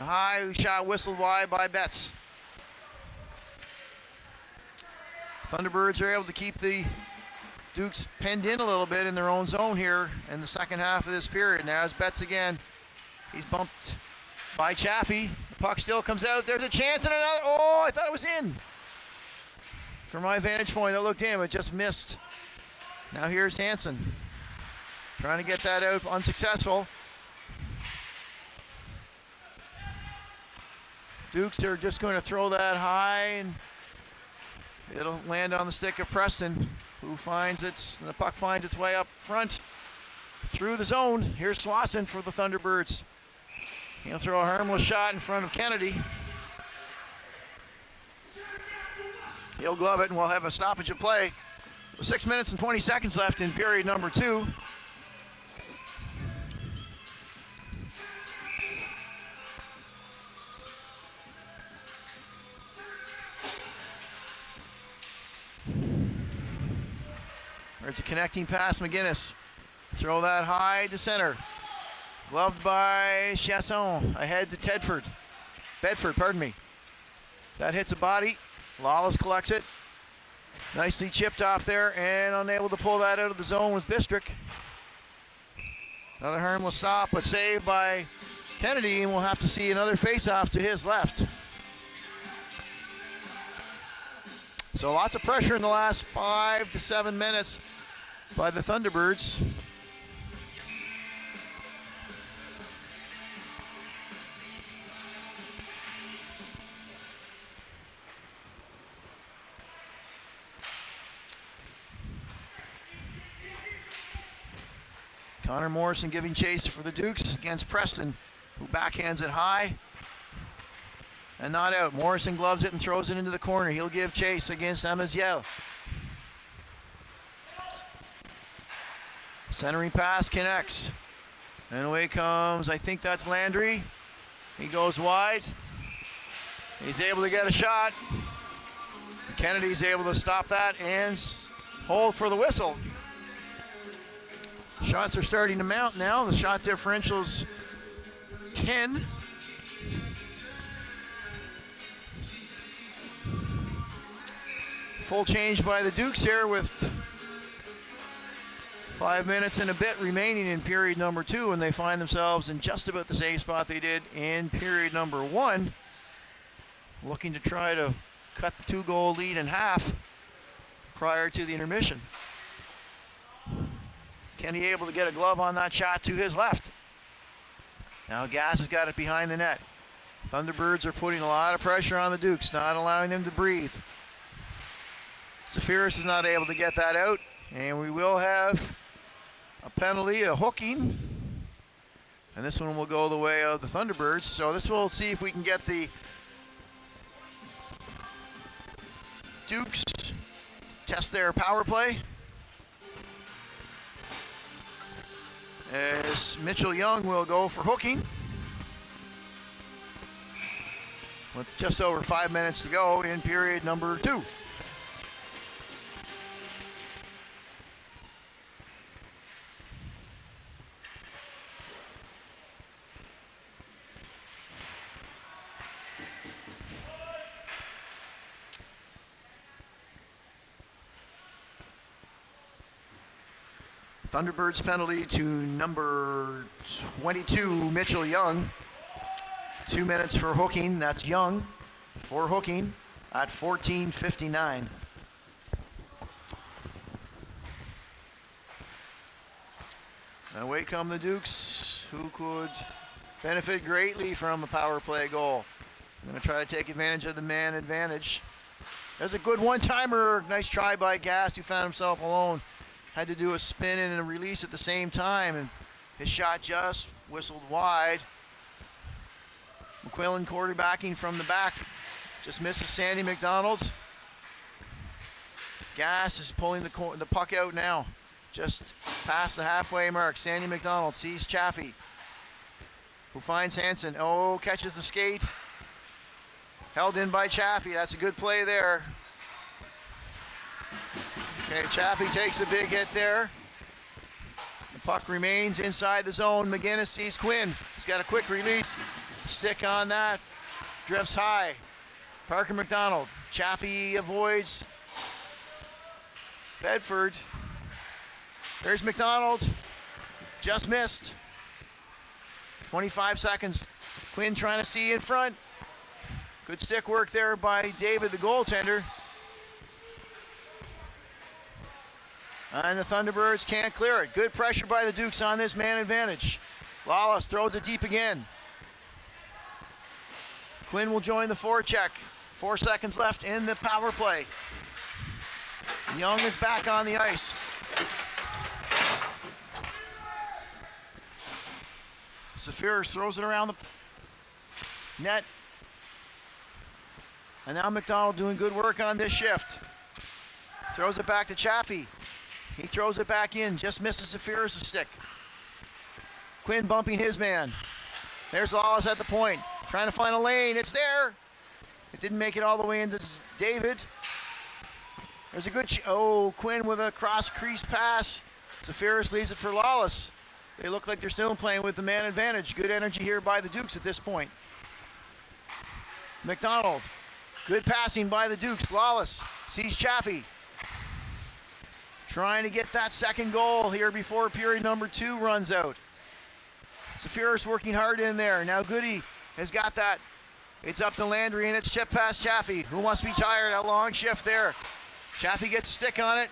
[SPEAKER 1] A high shot whistled wide by Betts. Thunderbirds are able to keep the Dukes penned in a little bit in their own zone here in the second half of this period. Now as Betts again, he's bumped by Chaffee. The puck still comes out. There's a chance and another. Oh, I thought it was in. From my vantage point, I looked in, but just missed. Now here's Hansen. Trying to get that out, unsuccessful. Dukes are just going to throw that high, and it'll land on the stick of Preston, who finds the puck finds its way up front through the zone. Here's Swanson for the Thunderbirds. He'll throw a harmless shot in front of Kennedy. He'll glove it, and we'll have a stoppage of play. 6 minutes and 20 seconds left in period number 2. There's a connecting pass, McGinnis. Throw that high to center. Gloved by Chasson. Ahead to Bedford, pardon me. That hits a body. Lawless collects it. Nicely chipped off there, and unable to pull that out of the zone was Bistrick. Another harmless stop, but saved by Kennedy, and we'll have to see another face-off to his left. So lots of pressure in the last 5 to 7 minutes by the Thunderbirds. Connor Morrison giving chase for the Dukes against Preston, who backhands it high and not out. Morrison gloves it and throws it into the corner. He'll give chase against Amaziel. Centering pass connects. And away comes, I think that's Landry. He goes wide. He's able to get a shot. Kennedy's able to stop that and hold for the whistle. Shots are starting to mount now. The shot differential's 10. Full change by the Dukes here with 5 minutes and a bit remaining in period number 2, and they find themselves in just about the same spot they did in period number 1. Looking to try to cut the 2-goal lead in half prior to the intermission. Kenny able to get a glove on that shot to his left. Now Gass has got it behind the net. Thunderbirds are putting a lot of pressure on the Dukes, not allowing them to breathe. Zafiris is not able to get that out, and we will have a penalty, a hooking. And this one will go the way of the Thunderbirds. So this will see if we can get the Dukes to test their power play. As Mitchell Young will go for hooking. With just over 5 minutes to go in period number 2. Thunderbirds penalty to number 22, Mitchell Young. 2 minutes for hooking, that's Young for hooking at 14:59. And away come the Dukes, who could benefit greatly from a power play goal. I'm going to try to take advantage of the man advantage. There's a good one-timer, nice try by Gass, who found himself alone. Had to do a spin and a release at the same time, and his shot just whistled wide. McQuillan quarterbacking from the back, just misses Sandy McDonald. Gass is pulling the puck out now, just past the halfway mark. Sandy McDonald sees Chaffee, who finds Hansen. Oh, catches the skate. Held in by Chaffee, that's a good play there. Okay, Chaffee takes a big hit there. The puck remains inside the zone. McGinnis sees Quinn. He's got a quick release. Stick on that. Drifts high. Parker McDonald. Chaffee avoids Bedford. There's McDonald. Just missed. 25 seconds. Quinn trying to see in front. Good stick work there by David, the goaltender. And the Thunderbirds can't clear it. Good pressure by the Dukes on this man advantage. Lawless throws it deep again. Quinn will join the forecheck. 4 seconds left in the power play. Young is back on the ice. Safiris throws it around the net. And now McDonald doing good work on this shift. Throws it back to Chaffee. He throws it back in, just misses Safiris' stick. Quinn bumping his man. There's Lawless at the point, trying to find a lane. It's there. It didn't make it all the way into David. There's a good, Quinn with a cross crease pass. Safiris leaves it for Lawless. They look like they're still playing with the man advantage. Good energy here by the Dukes at this point. McDonald, good passing by the Dukes. Lawless sees Chaffee. Trying to get that second goal here before period number 2 runs out. Safiris working hard in there. Now Goody has got that. It's up to Landry and it's chipped past Chaffee, who must be tired. A long shift there. Chaffee gets a stick on it.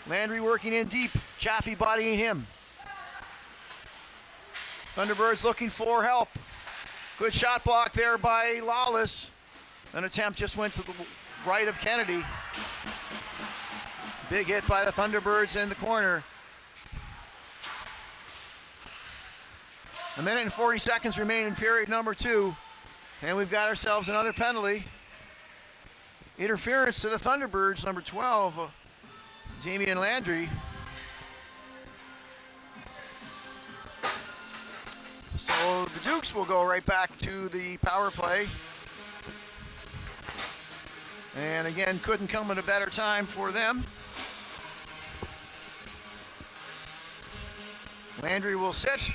[SPEAKER 1] Landry working in deep. Chaffee bodying him. Thunderbirds looking for help. Good shot block there by Lawless. An attempt just went to the right of Kennedy. Big hit by the Thunderbirds in the corner. 1 minute and 40 seconds remain in period number 2. And we've got ourselves another penalty. Interference to the Thunderbirds, number 12, Damian Landry. So the Dukes will go right back to the power play. And again, couldn't come at a better time for them. Landry will sit.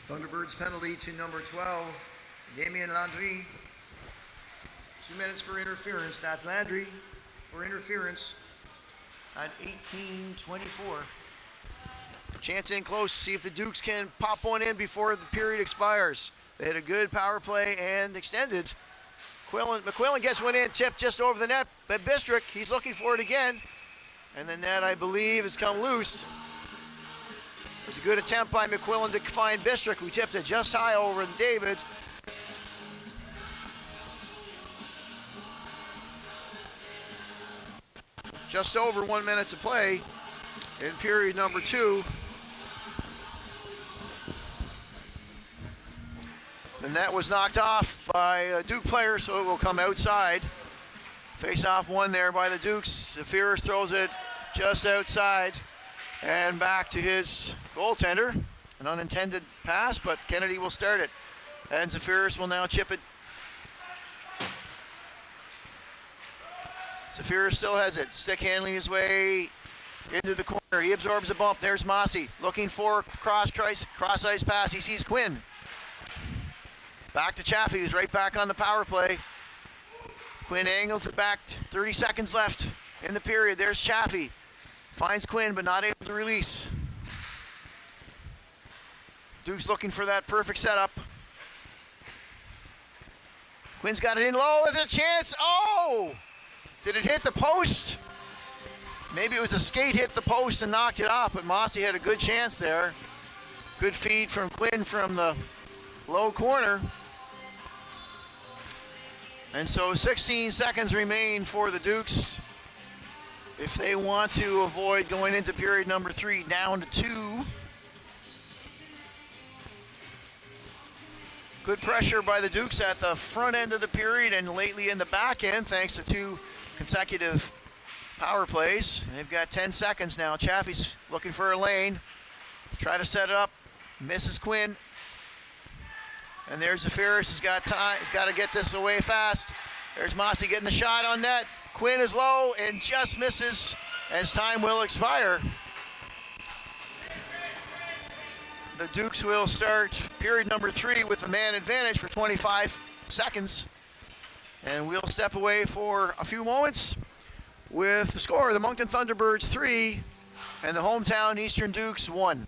[SPEAKER 1] Thunderbirds penalty to number 12, Damian Landry. 2 minutes for interference. That's Landry for interference at 18:24. Chance in close to see if the Dukes can pop one in before the period expires. They had a good power play and extended. McQuillan gets one in, tipped just over the net by Bistrick. He's looking for it again. And the net, I believe, has come loose. It was a good attempt by McQuillan to find Bistrick, who tipped it just high over David. Just over 1 minute to play in period number 2. And that was knocked off by a Duke player, so it will come outside. Face-off won there by the Dukes. Safiris throws it just outside and back to his goaltender. An unintended pass, but Kennedy will start it. And Safiris will now chip it. Safiris still has it. Stick handling his way into the corner. He absorbs a bump. There's Mossy looking for cross-ice pass. He sees Quinn. Back to Chaffee, who's right back on the power play. Quinn angles it back. 30 seconds left in the period. There's Chaffee. Finds Quinn, but not able to release. Duke's looking for that perfect setup. Quinn's got it in low with a chance. Oh! Did it hit the post? Maybe it was a skate hit the post and knocked it off, but Mossy had a good chance there. Good feed from Quinn from the low corner. And so 16 seconds remain for the Dukes if they want to avoid going into period number 3 down to 2. Good pressure by the Dukes at the front end of the period and lately in the back end, thanks to 2 consecutive power plays. They've got 10 seconds now. Chaffee's looking for a lane. Try to set it up. Misses Quinn. And there's Zafiris. He's got time. He's got to get this away fast. There's Mossy getting a shot on net. Quinn is low and just misses as time will expire. The Dukes will start period number 3 with the man advantage for 25 seconds. And we'll step away for a few moments with the score. The Moncton Thunderbirds 3, And the hometown Eastern Dukes won.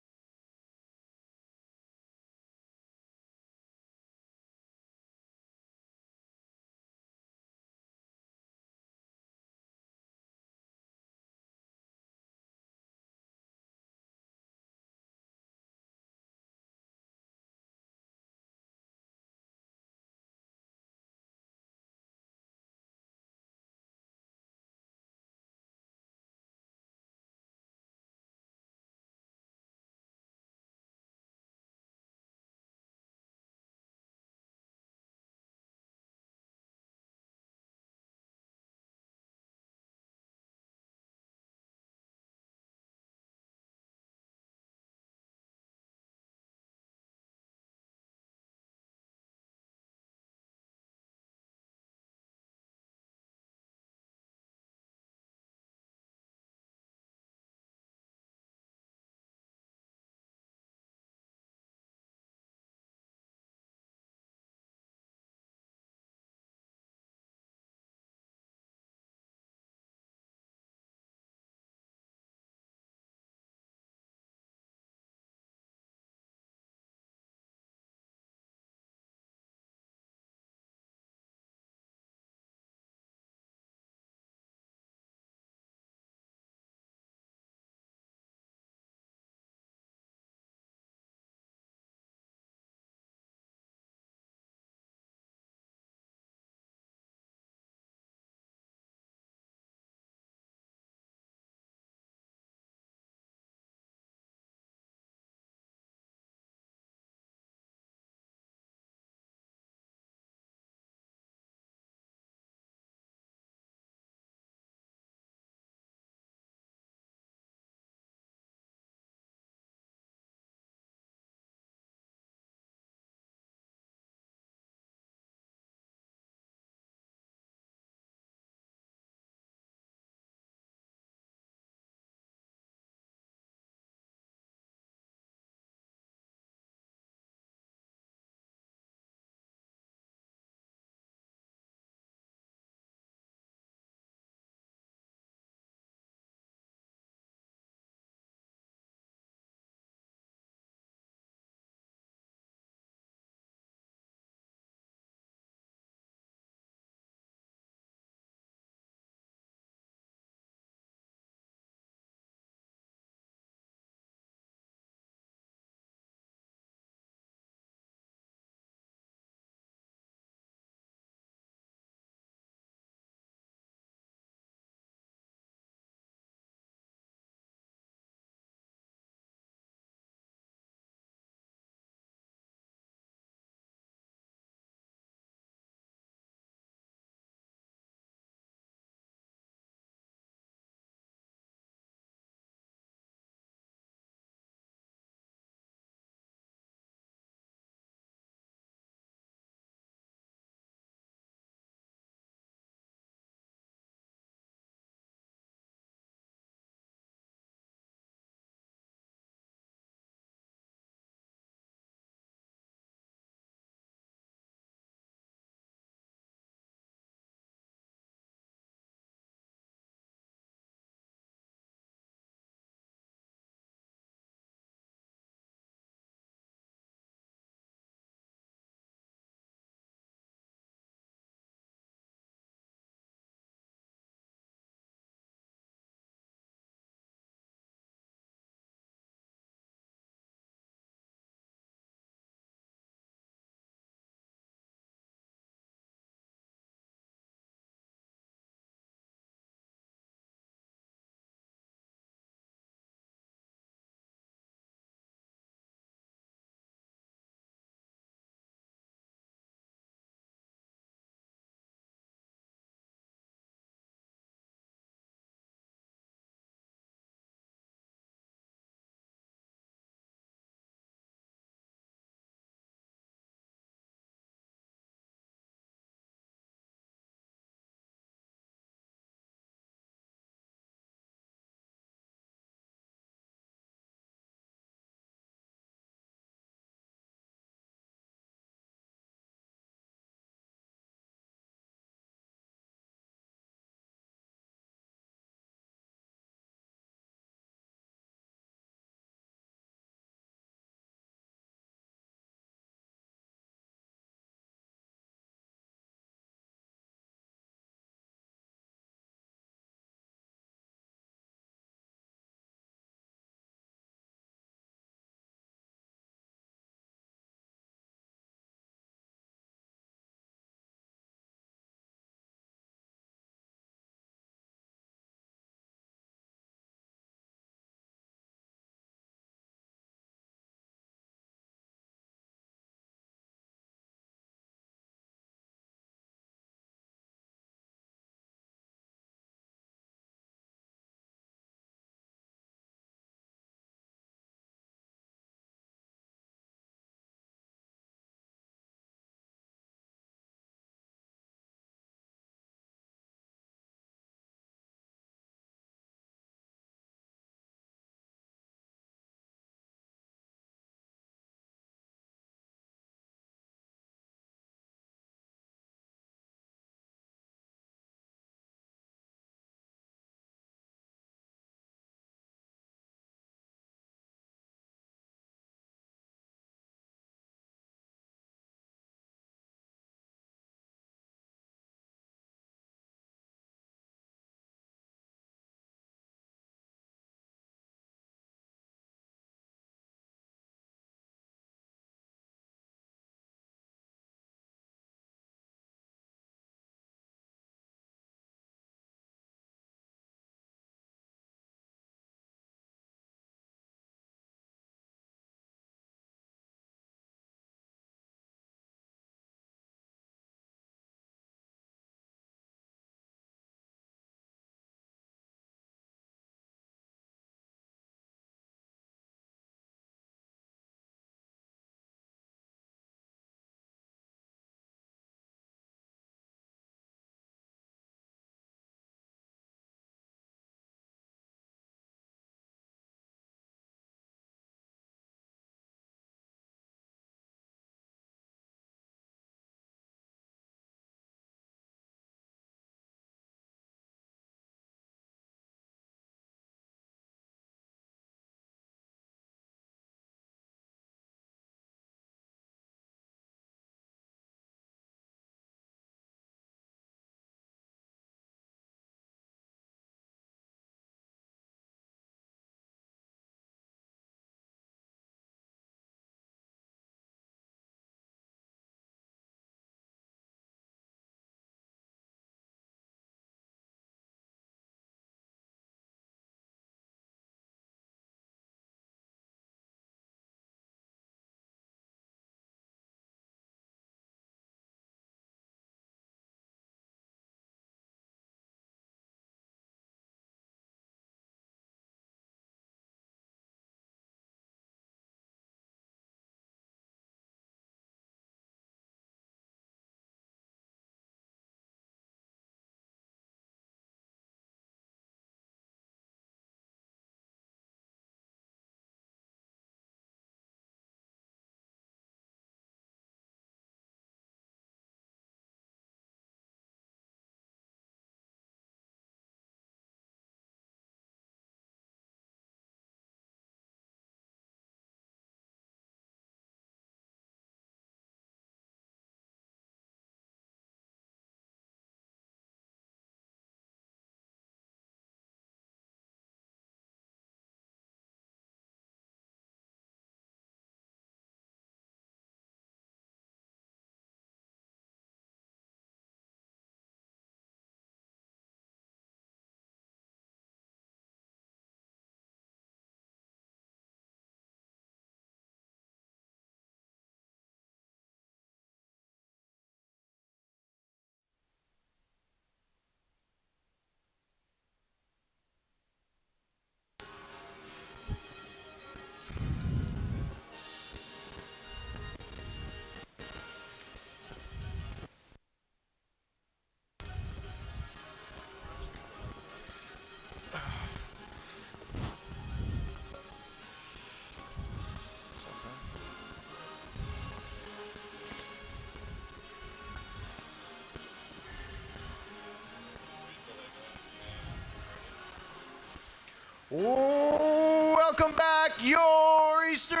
[SPEAKER 1] Welcome back, your Eastern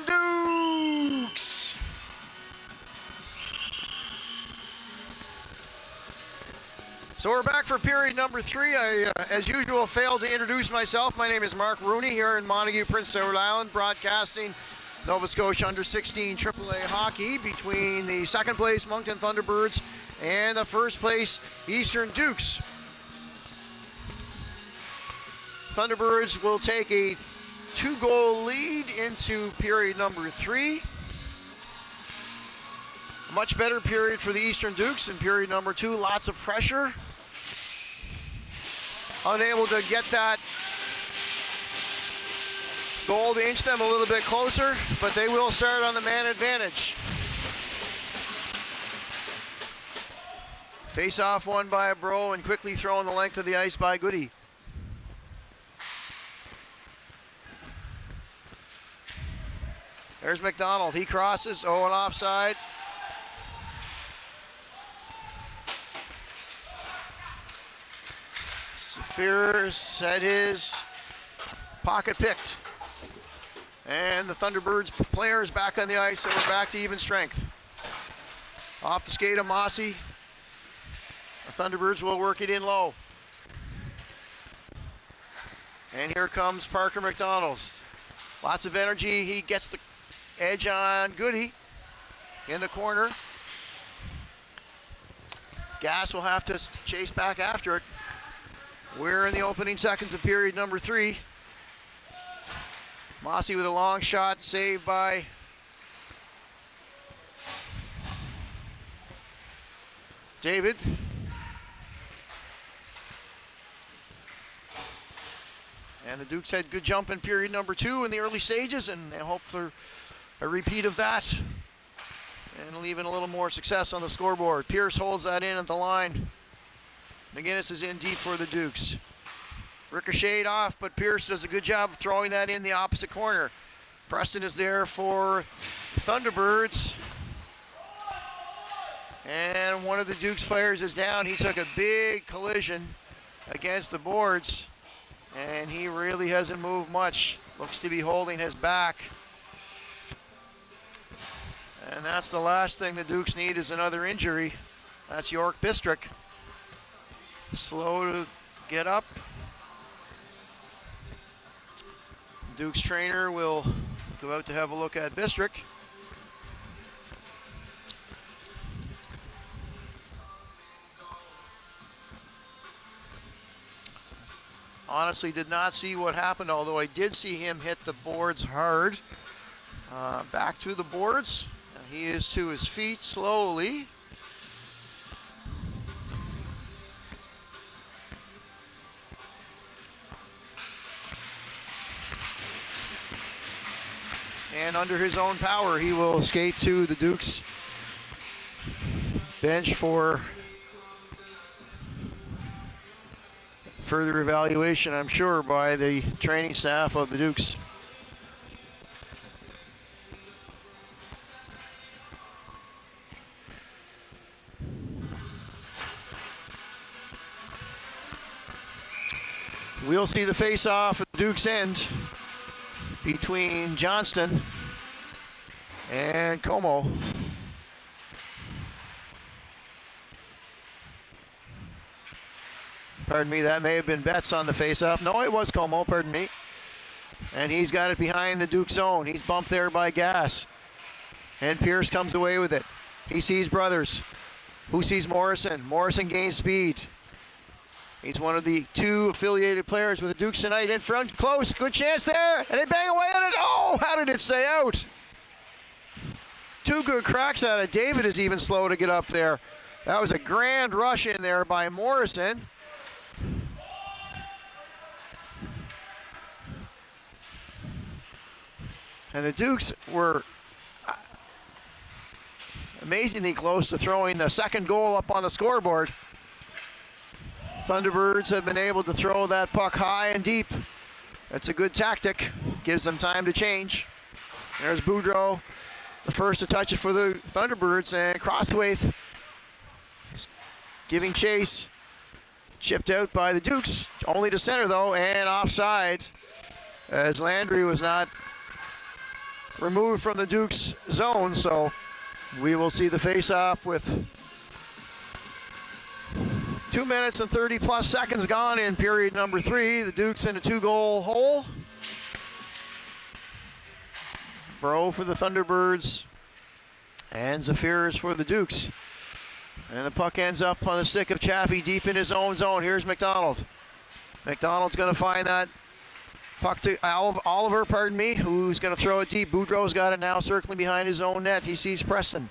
[SPEAKER 1] Dukes. So we're back for period number 3. I, as usual, failed to introduce myself. My name is Mark Rooney here in Montague, Prince Edward Island, broadcasting Nova Scotia under-16 AAA hockey between the second place Moncton Thunderbirds and the first place Eastern Dukes. Thunderbirds will take a 2-goal lead into period number 3. A much better period for the Eastern Dukes in period number 2. Lots of pressure. Unable to get that goal to inch them a little bit closer, but they will start on the man advantage. Face-off won by Bro and quickly thrown the length of the ice by Goody. There's McDonald. He crosses. Oh, and offside. Saphir had his pocket picked. And the Thunderbirds players back on the ice, and we're back to even strength. Off the skate of Mossy. The Thunderbirds will work it in low. And here comes Parker McDonald. Lots of energy. He gets the edge on Goody in the corner. Gas will have to chase back after it. We're in the opening seconds of period number 3. Mossy with a long shot, saved by David. And the Dukes had good jump in period number 2 in the early stages, and hope for a repeat of that and leaving a little more success on the scoreboard. Pierce holds that in at the line. McGinnis is in deep for the Dukes. Ricocheted off, but Pierce does a good job of throwing that in the opposite corner. Preston is there for Thunderbirds. And one of the Dukes players is down. He took a big collision against the boards, and he really hasn't moved much. Looks to be holding his back. And that's the last thing the Dukes need is another injury. That's York Bistrick. Slow to get up. Dukes trainer will go out to have a look at Bistrick. Honestly did not see what happened, although I did see him hit the boards hard. Back to the boards. He is to his feet slowly. And under his own power, he will skate to the Dukes bench for further evaluation, I'm sure, by the training staff of the Dukes. We'll see the face-off at the Dukes' end between Johnston and Como. Pardon me, that may have been Betts on the face-off. No, it was Como, pardon me. And he's got it behind the Duke zone. He's bumped there by Gass. And Pierce comes away with it. He sees Brothers. Who sees Morrison? Morrison gains speed. He's one of the 2 affiliated players with the Dukes tonight. In front, close, good chance there. And they bang away on it. Oh, how did it stay out? 2 good cracks at it. David is even slow to get up there. That was a grand rush in there by Morrison. And the Dukes were amazingly close to throwing the second goal up on the scoreboard. Thunderbirds have been able to throw that puck high and deep. That's a good tactic. Gives them time to change. There's Boudreau, the first to touch it for the Thunderbirds, and Crosswaith is giving chase. Chipped out by the Dukes, only to center though, and offside as Landry was not removed from the Dukes zone, so we will see the face-off with 2 minutes and 30 plus seconds gone in period number 3. The Dukes in a 2-goal hole. Bro for the Thunderbirds and Zephyrs for the Dukes. And the puck ends up on the stick of Chaffee deep in his own zone. Here's McDonald. McDonald's going to find that puck to Oliver, who's going to throw it deep. Boudreau's got it now circling behind his own net. He sees Preston,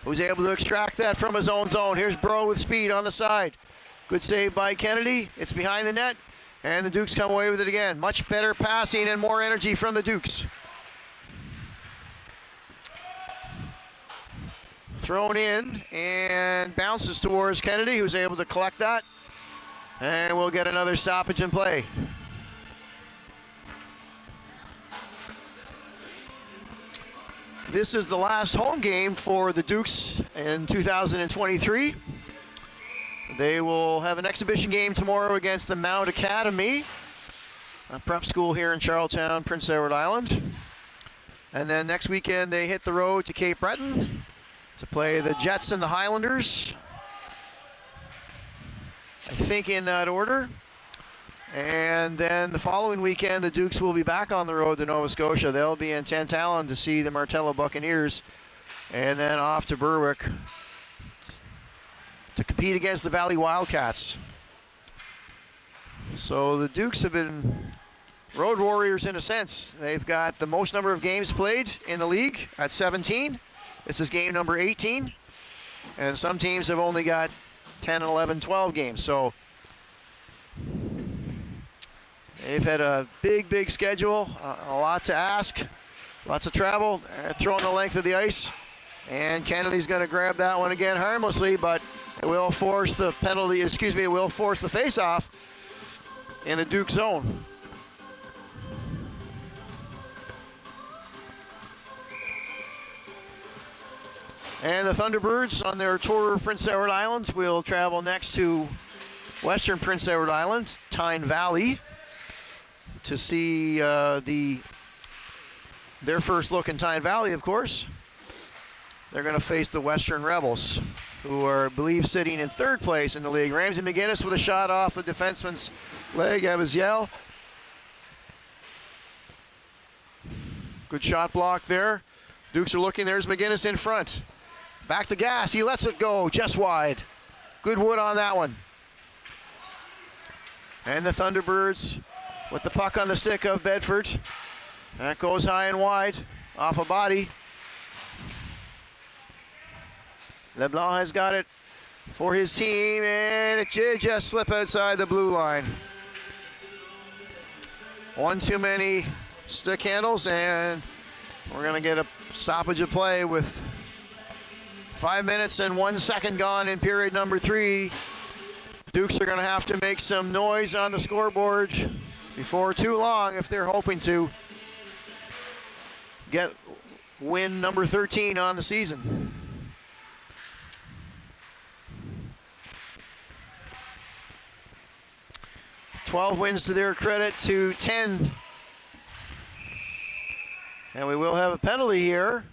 [SPEAKER 1] who's able to extract that from his own zone. Here's Bro with speed on the side. Good save by Kennedy. It's behind the net, and the Dukes come away with it again. Much better passing and more energy from the Dukes. Thrown in and bounces towards Kennedy, who's able to collect that. And we'll get another stoppage in play. This is the last home game for the Dukes in 2023. They will have an exhibition game tomorrow against the Mount Academy, a prep school here in Charlottetown, Prince Edward Island. And then next weekend they hit the road to Cape Breton to play the Jets and the Highlanders, I think in that order. And then the following weekend, the Dukes will be back on the road to Nova Scotia. They'll be in Tantallon to see the Martello Buccaneers, and then off to Berwick to compete against the Valley Wildcats. So the Dukes have been road warriors in a sense. They've got the most number of games played in the league at 17. This is game number 18. And some teams have only got 10, 11, 12 games. So they've had a big schedule, a lot to ask, lots of travel, throwing the length of the ice. And Kennedy's going to grab that one again harmlessly, but it will force the penalty, it will force the face-off in the Duke zone. And the Thunderbirds on their tour of Prince Edward Island will travel next to Western Prince Edward Island, Tyne Valley, to see their first look in Tyne Valley, of course. They're going to face the Western Rebels, who are, I believe, sitting in third place in the league. Ramsey McGinnis with a shot off the defenseman's leg. Abiziel. Good shot block there. Dukes are looking. There's McGinnis in front. Back to gas. He lets it go just wide. Good wood on that one. And the Thunderbirds with the puck on the stick of Bedford. That goes high and wide off a body. LeBlanc has got it for his team, and it did just slip outside the blue line. One too many stick handles, and we're going to get a stoppage of play with 5 minutes and 1 second gone in period number 3. Dukes are going to have to make some noise on the scoreboard before too long if they're hoping to get win number 13 on the season. $12 wins to their credit to 10. And we will have a penalty here.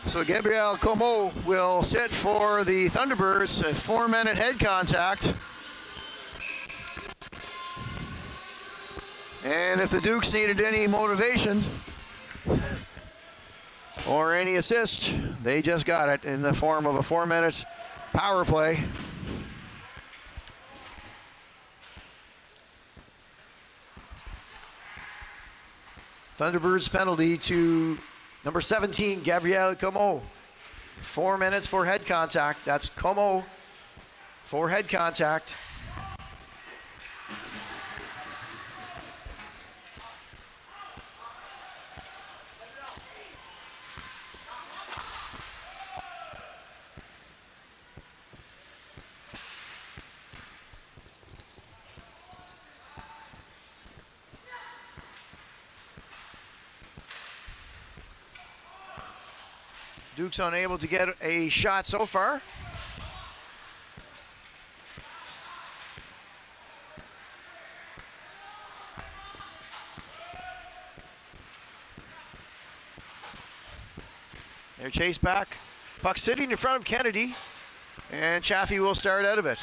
[SPEAKER 1] So Gabriel Como will sit for the Thunderbirds, a 4-minute head contact. And if the Dukes needed any motivation or any assist, they just got it in the form of a 4-minute power play. Thunderbirds penalty to number 17, Gabriel Como. 4 minutes for head contact. That's Como for head contact. Duke's unable to get a shot so far. They're chased back. Puck sitting in front of Kennedy, and Chaffee will start out of it.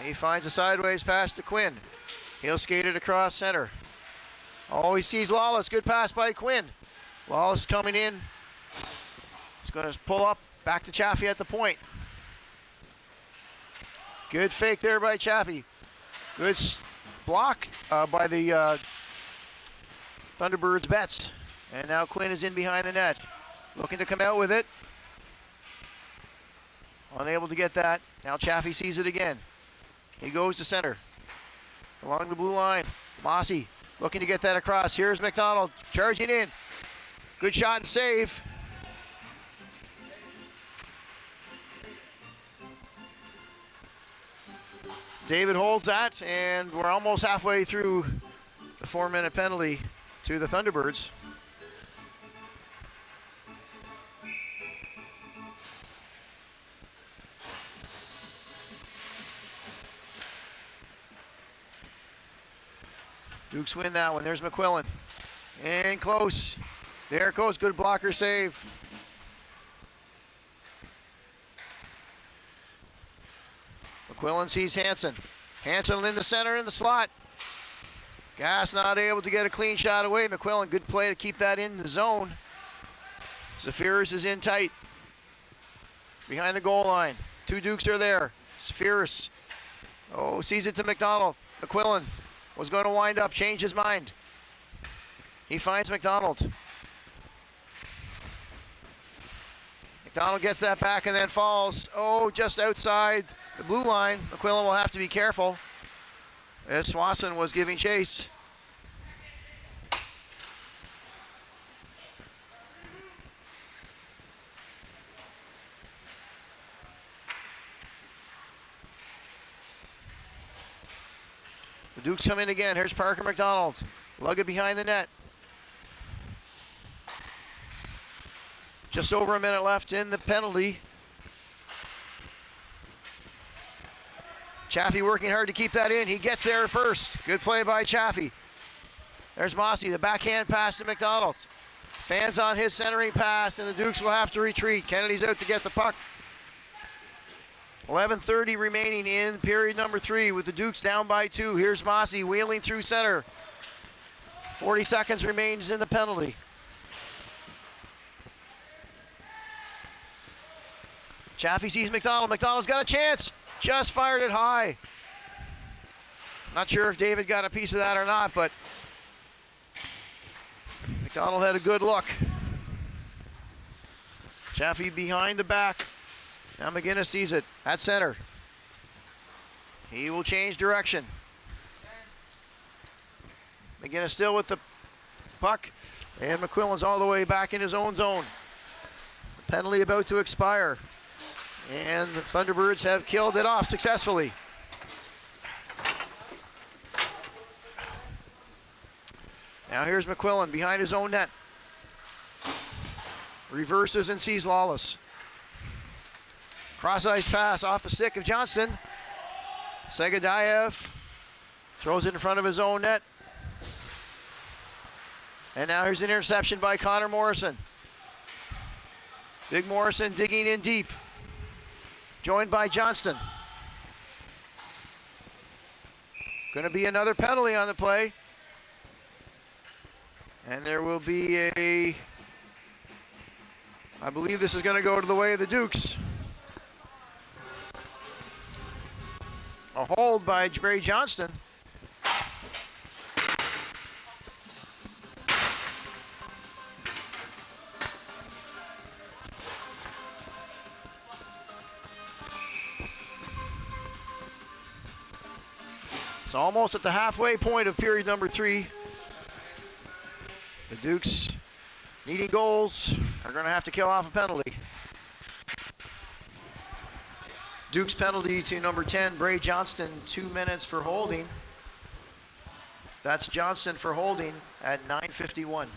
[SPEAKER 1] He finds a sideways pass to Quinn. He'll skate it across center. Oh, he sees Lawless. Good pass by Quinn. Lawless coming in. He's going to pull up back to Chaffee at the point. Good fake there by Chaffee. Good block by the Thunderbirds Betts. And now Quinn is in behind the net. Looking to come out with it. Unable to get that. Now Chaffee sees it again. He goes to center. Along the blue line. Mossy looking to get that across. Here's McDonald charging in. Good shot and save. David holds that, and we're almost halfway through the 4-minute penalty to the Thunderbirds. Dukes win that one. There's McQuillan. And close. There it goes. Good blocker save. McQuillan sees Hansen. Hansen in the center in the slot. Gass not able to get a clean shot away. McQuillan, good play to keep that in the zone. Zafiris is in tight. Behind the goal line. Two Dukes are there. Zafiris. Oh, sees it to McDonald. McQuillan was going to wind up, change his mind. He finds McDonald. McDonald gets that back and then falls. Oh, just outside the blue line. McQuillan will have to be careful as Swanson was giving chase. The Dukes come in again. Here's Parker McDonald. Lug it behind the net. Just over a minute left in the penalty. Chaffee working hard to keep that in. He gets there first. Good play by Chaffee. There's Mossy, the backhand pass to McDonald. Fans on his centering pass, and the Dukes will have to retreat. Kennedy's out to get the puck. 11:30 remaining in period number 3 with the Dukes down by 2. Here's Mossy wheeling through center. 40 seconds remains in the penalty. Chaffee sees McDonald. McDonald's got a chance. Just fired it high. Not sure if David got a piece of that or not, but McDonald had a good look. Chaffee behind the back. Now McGinnis sees it at center. He will change direction. McGinnis still with the puck, and McQuillan's all the way back in his own zone. The penalty about to expire, and the Thunderbirds have killed it off successfully. Now here's McQuillan behind his own net. Reverses and sees Lawless. Cross ice pass off the stick of Johnston. Segadayev throws it in front of his own net. And now here's an interception by Connor Morrison. Big Morrison digging in deep. Joined by Johnston. Going to be another penalty on the play. And there will be I believe this is going to go to the way of the Dukes. A hold by Ray Johnston. It's almost at the halfway point of period number 3. The Dukes, needing goals, are going to have to kill off a penalty. Dukes penalty to number 10, Bray Johnston, 2 minutes for holding. That's Johnston for holding at 9:51.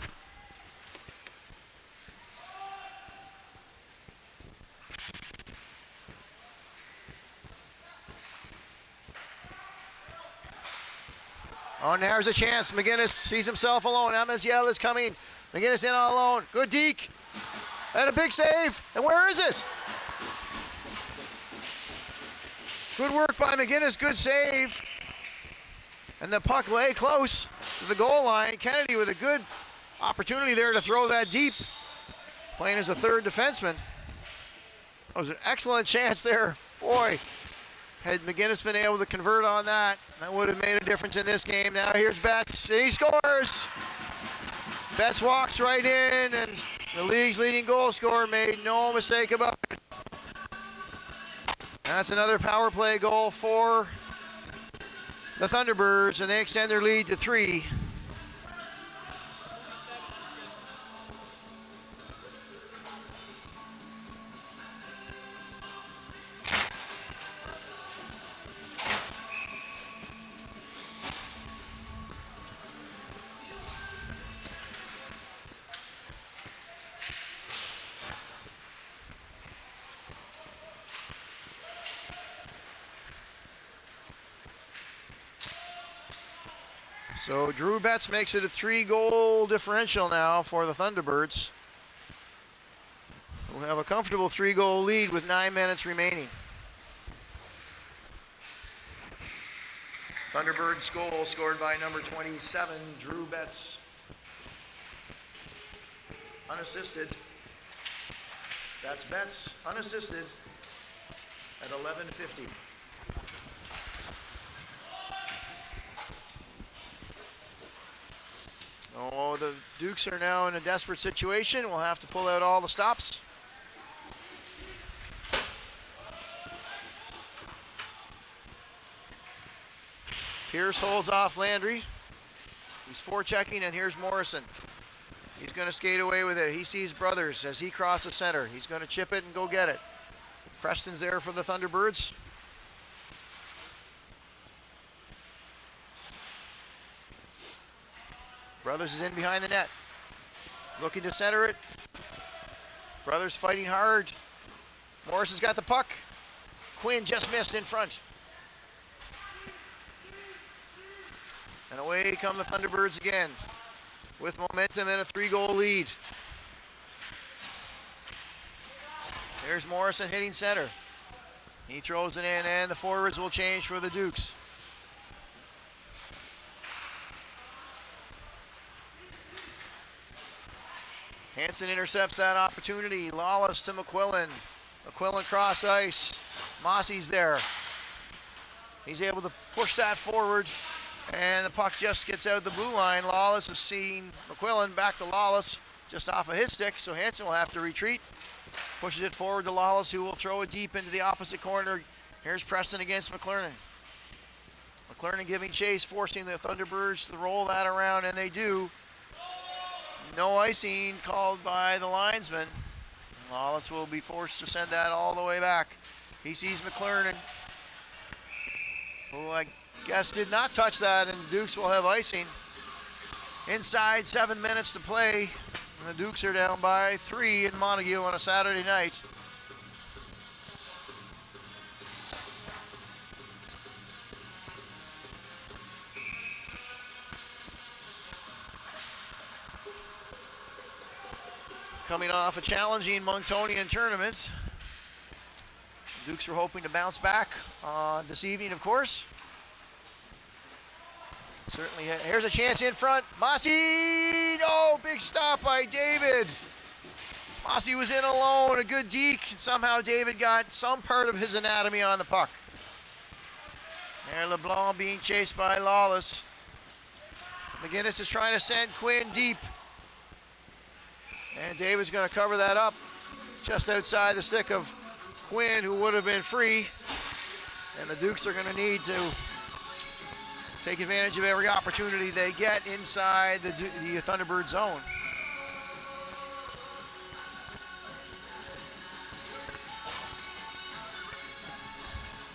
[SPEAKER 1] Oh, and there's a chance. McGinnis sees himself alone. Amaziel is coming. McGinnis in all alone. Good deke. And a big save. And where is it? Good work by McGinnis. Good save. And the puck lay close to the goal line. Kennedy with a good opportunity there to throw that deep. Playing as a third defenseman. That was an excellent chance there. Boy, had McGinnis been able to convert on that, that would have made a difference in this game. Now here's Betts, and he scores. Betts walks right in, and the league's leading goal scorer made no mistake about it. That's another power play goal for the Thunderbirds, and they extend their lead to 3. So Drew Betts makes it a 3-goal differential now for the Thunderbirds. We'll have a comfortable 3-goal lead with 9 minutes remaining. Thunderbirds goal scored by number 27, Drew Betts. Unassisted. That's Betts, unassisted at 11:50. Oh, the Dukes are now in a desperate situation. We'll have to pull out all the stops. Pierce holds off Landry. He's forechecking, and here's Morrison. He's going to skate away with it. He sees Brothers as he crosses center. He's going to chip it and go get it. Preston's there for the Thunderbirds. Brothers is in behind the net. Looking to center it. Brothers fighting hard. Morrison's got the puck. Quinn just missed in front. And away come the Thunderbirds again with momentum and a 3-goal lead. There's Morrison hitting center. He throws it in, and the forwards will change for the Dukes. Hansen intercepts that opportunity. Lawless to McQuillan. McQuillan cross ice. Mossy's there. He's able to push that forward, and the puck just gets out the blue line. Lawless is seeing McQuillan, back to Lawless, just off of his stick, so Hansen will have to retreat. Pushes it forward to Lawless, who will throw it deep into the opposite corner. Here's Preston against McClernand. McClernand giving chase, forcing the Thunderbirds to roll that around, and they do. No icing called by the linesman. Lawless will be forced to send that all the way back. He sees McClernand, who I guess did not touch that, and the Dukes will have icing. Inside 7 minutes to play, and the Dukes are down by 3 in Montague on a Saturday night. Coming off a challenging Monctonian tournament. The Dukes were hoping to bounce back this evening, of course. Certainly, here's a chance in front. Mossy, no, big stop by David. Mossy was in alone, a good deke, and somehow David got some part of his anatomy on the puck. There, LeBlanc being chased by Lawless. McGinnis is trying to send Quinn deep. And David's going to cover that up just outside the stick of Quinn, who would have been free. And the Dukes are going to need to take advantage of every opportunity they get inside the Thunderbird zone.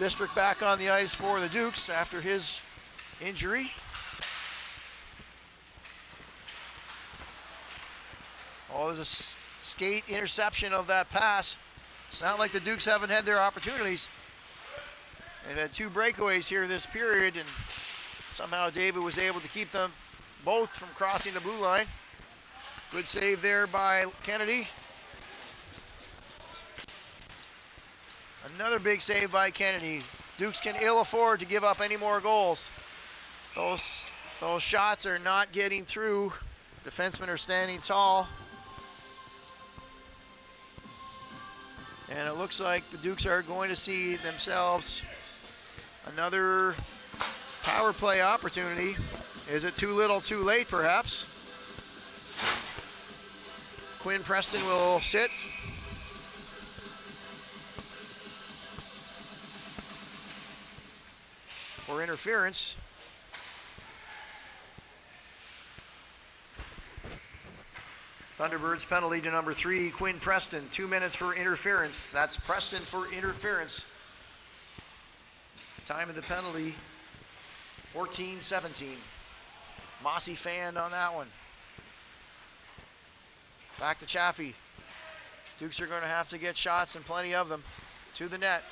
[SPEAKER 1] Bistrick back on the ice for the Dukes after his injury. Oh, there's a skate interception of that pass. Sound like the Dukes haven't had their opportunities. They've had 2 breakaways here this period, and Somehow David was able to keep them both from crossing the blue line. Good save there by Kennedy. Another big save by Kennedy. Dukes can ill afford to give up any more goals. Those shots are not getting through. Defensemen are standing tall. And it looks like the Dukes are going to see themselves another power play opportunity. Is it too little, too late, perhaps? Quinn Preston will sit. For interference. Thunderbirds penalty to number 3, Quinn Preston. 2 minutes for interference. That's Preston for interference. Time of the penalty, 14-17. Mossy fanned on that one. Back to Chaffee. Dukes are going to have to get shots, and plenty of them, to the net.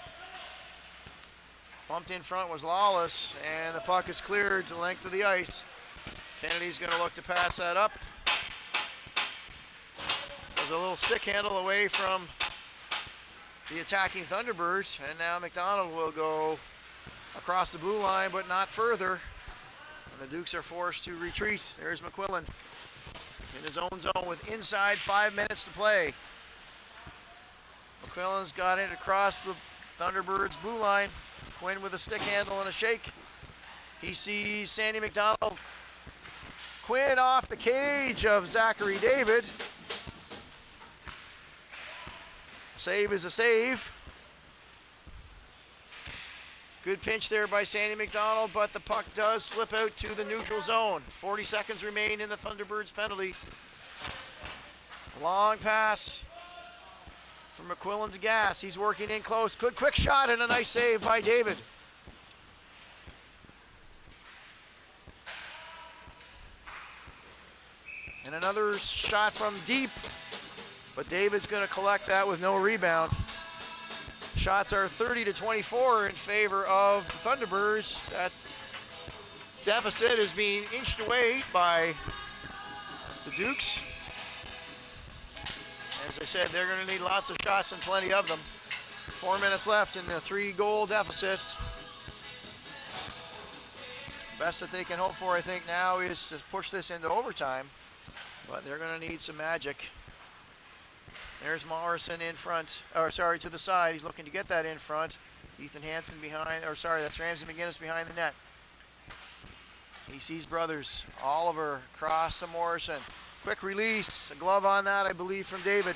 [SPEAKER 1] Bumped in front was Lawless, and the puck is cleared to the length of the ice. Kennedy's going to look to pass that up. There's a little stick handle away from the attacking Thunderbirds, and now McDonald will go across the blue line, but not further. And the Dukes are forced to retreat. There's McQuillan in his own zone with inside 5 minutes to play. McQuillan's got it across the Thunderbirds blue line. Quinn with a stick handle and a shake. He sees Sandy McDonald. Quinn off the cage of Zachary David. Save is a save. Good pinch there by Sandy McDonald, but the puck does slip out to the neutral zone. 40 seconds remain in the Thunderbirds penalty. Long pass from McQuillan to Gass. He's working in close. Good quick shot and a nice save by David. And another shot from deep, but David's going to collect that with no rebound. Shots are 30-24 in favor of the Thunderbirds. That deficit is being inched away by the Dukes. As I said, they're going to need lots of shots and plenty of them. 4 minutes left in the 3-goal deficit. Best that they can hope for, I think, now is to push this into overtime. But they're going to need some magic. There's Morrison in front, or sorry, to the side. He's looking to get that in front. Ethan Hansen behind, or sorry, that's Ramsey McGinnis behind the net. He sees brothers. Oliver across to Morrison. Quick release, a glove on that, I believe, from David.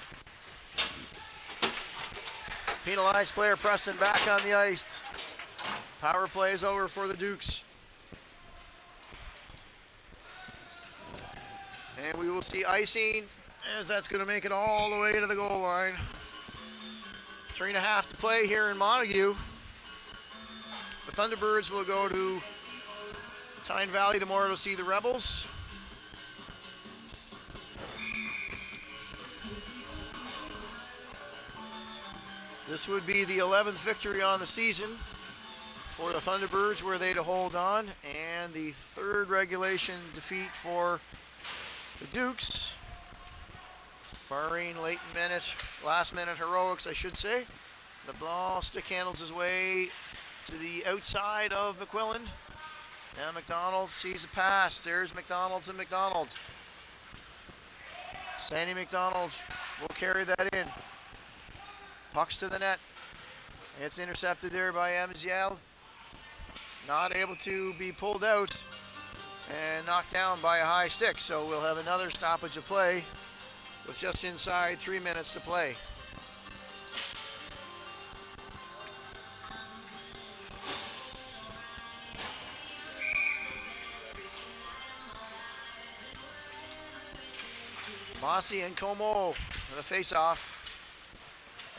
[SPEAKER 1] Penalized player Preston back on the ice. Power play is over for the Dukes. And we will see icing, as that's going to make it all the way to the goal line. 3.5 to play here in Montague. The Thunderbirds will go to Tyne Valley tomorrow to see the Rebels. This would be the 11th victory on the season for the Thunderbirds, were they to hold on, and the 3rd regulation defeat for the Dukes, barring last minute heroics, I should say. LeBlanc stick handles his way to the outside of McQuillan. Now McDonald sees a pass. There's McDonald to McDonald. Sandy McDonald will carry that in. Pucks to the net. It's intercepted there by Amziel. Not able to be pulled out and knocked down by a high stick. So we'll have another stoppage of play with just inside 3 minutes to play. Mossy and Como with a face-off.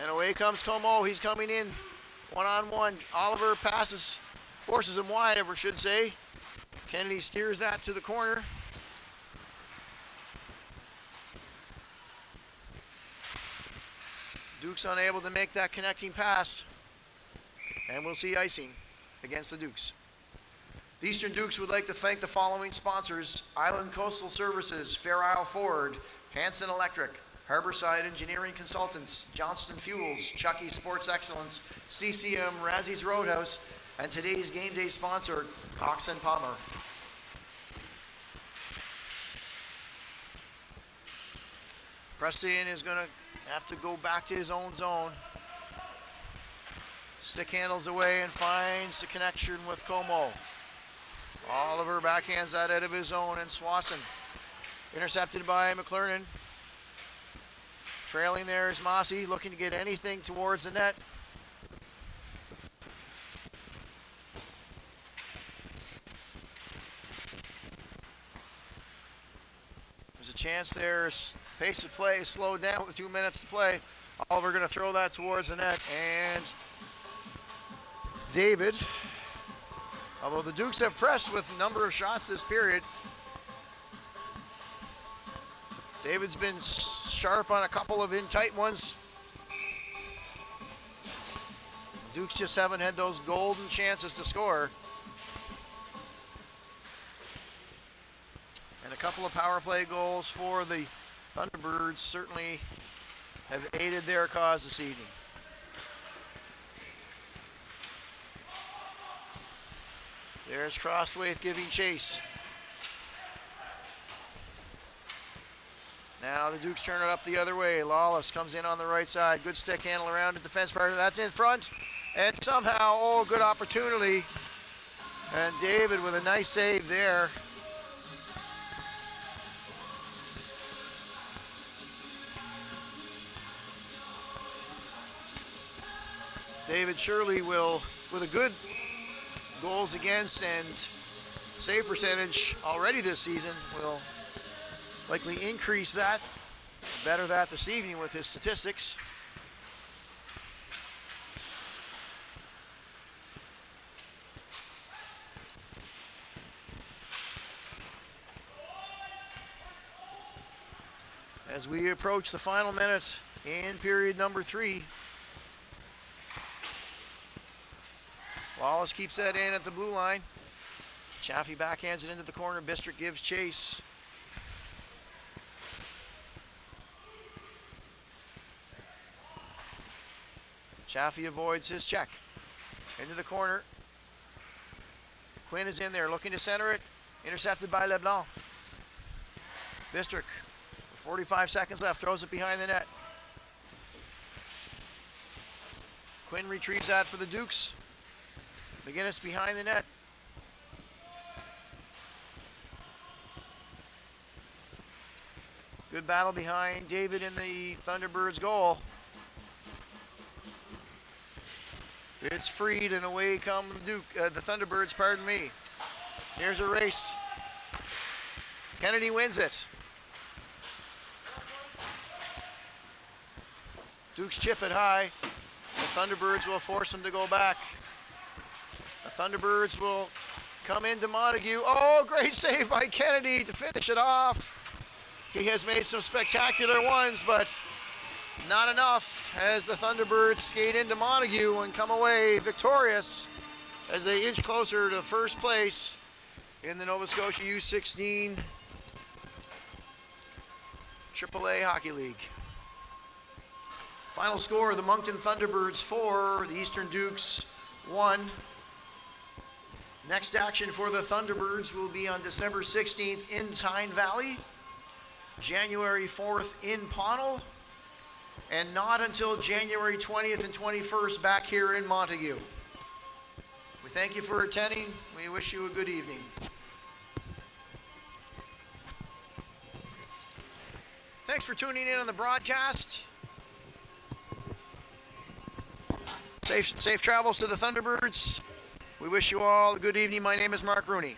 [SPEAKER 1] And away comes Como. He's coming in one-on-one. Oliver passes, forces him wide, I should say. Kennedy steers that to the corner. Dukes unable to make that connecting pass. And we'll see icing against the Dukes. The Eastern Dukes would like to thank the following sponsors: Island Coastal Services, Fair Isle Ford, Hanson Electric, Harborside Engineering Consultants, Johnston Fuels, Chucky Sports Excellence, CCM, Razzie's Roadhouse, and today's game day sponsor, Cox & Palmer. Preston is going to have to go back to his own zone. Stick handles away and finds the connection with Como. Oliver backhands that out of his zone, and Swanson intercepted by McLernan. Trailing there is Mossy, looking to get anything towards the net. There's a chance there. Pace of play is slowed down with 2 minutes to play. Oliver going to throw that towards the net, and David, although the Dukes have pressed with a number of shots this period, David's been sharp on a couple of in-tight ones. Dukes just haven't had those golden chances to score. And a couple of power play goals for the Thunderbirds certainly have aided their cause this evening. There's Crosswaith giving chase. Now the Dukes turn it up the other way. Lawless comes in on the right side. Good stick handle around the defense partner. That's in front. And somehow, oh, good opportunity. And David with a nice save there. David Shirley will, with a good goals against and save percentage already this season, will likely increase that, better that this evening with his statistics. As we approach the final minute in period number 3, Wallace keeps that in at the blue line. Chaffee backhands it into the corner. Bistrick gives chase. Chaffee avoids his check. Into the corner. Quinn is in there looking to center it. Intercepted by LeBlanc. Bistrick, 45 seconds left, throws it behind the net. Quinn retrieves that for the Dukes. McGinnis behind the net. Good battle behind David in the Thunderbirds' goal. It's freed and away come the Thunderbirds, pardon me. Here's a race. Kennedy wins it. Dukes chip it high. The Thunderbirds will force them to go back. The Thunderbirds will come into Montague. Oh, great save by Kennedy to finish it off. He has made some spectacular ones, but not enough as the Thunderbirds skate into Montague and come away victorious as they inch closer to first place in the Nova Scotia U16 AAA Hockey League. Final score, the Moncton Thunderbirds 4, the Eastern Dukes 1. Next action for the Thunderbirds will be on December 16th in Tyne Valley, January 4th in Pownal, and not until January 20th and 21st back here in Montague. We thank you for attending. We wish you a good evening. Thanks for tuning in on the broadcast. Safe travels to the Thunderbirds. We wish you all a good evening. My name is Mark Rooney.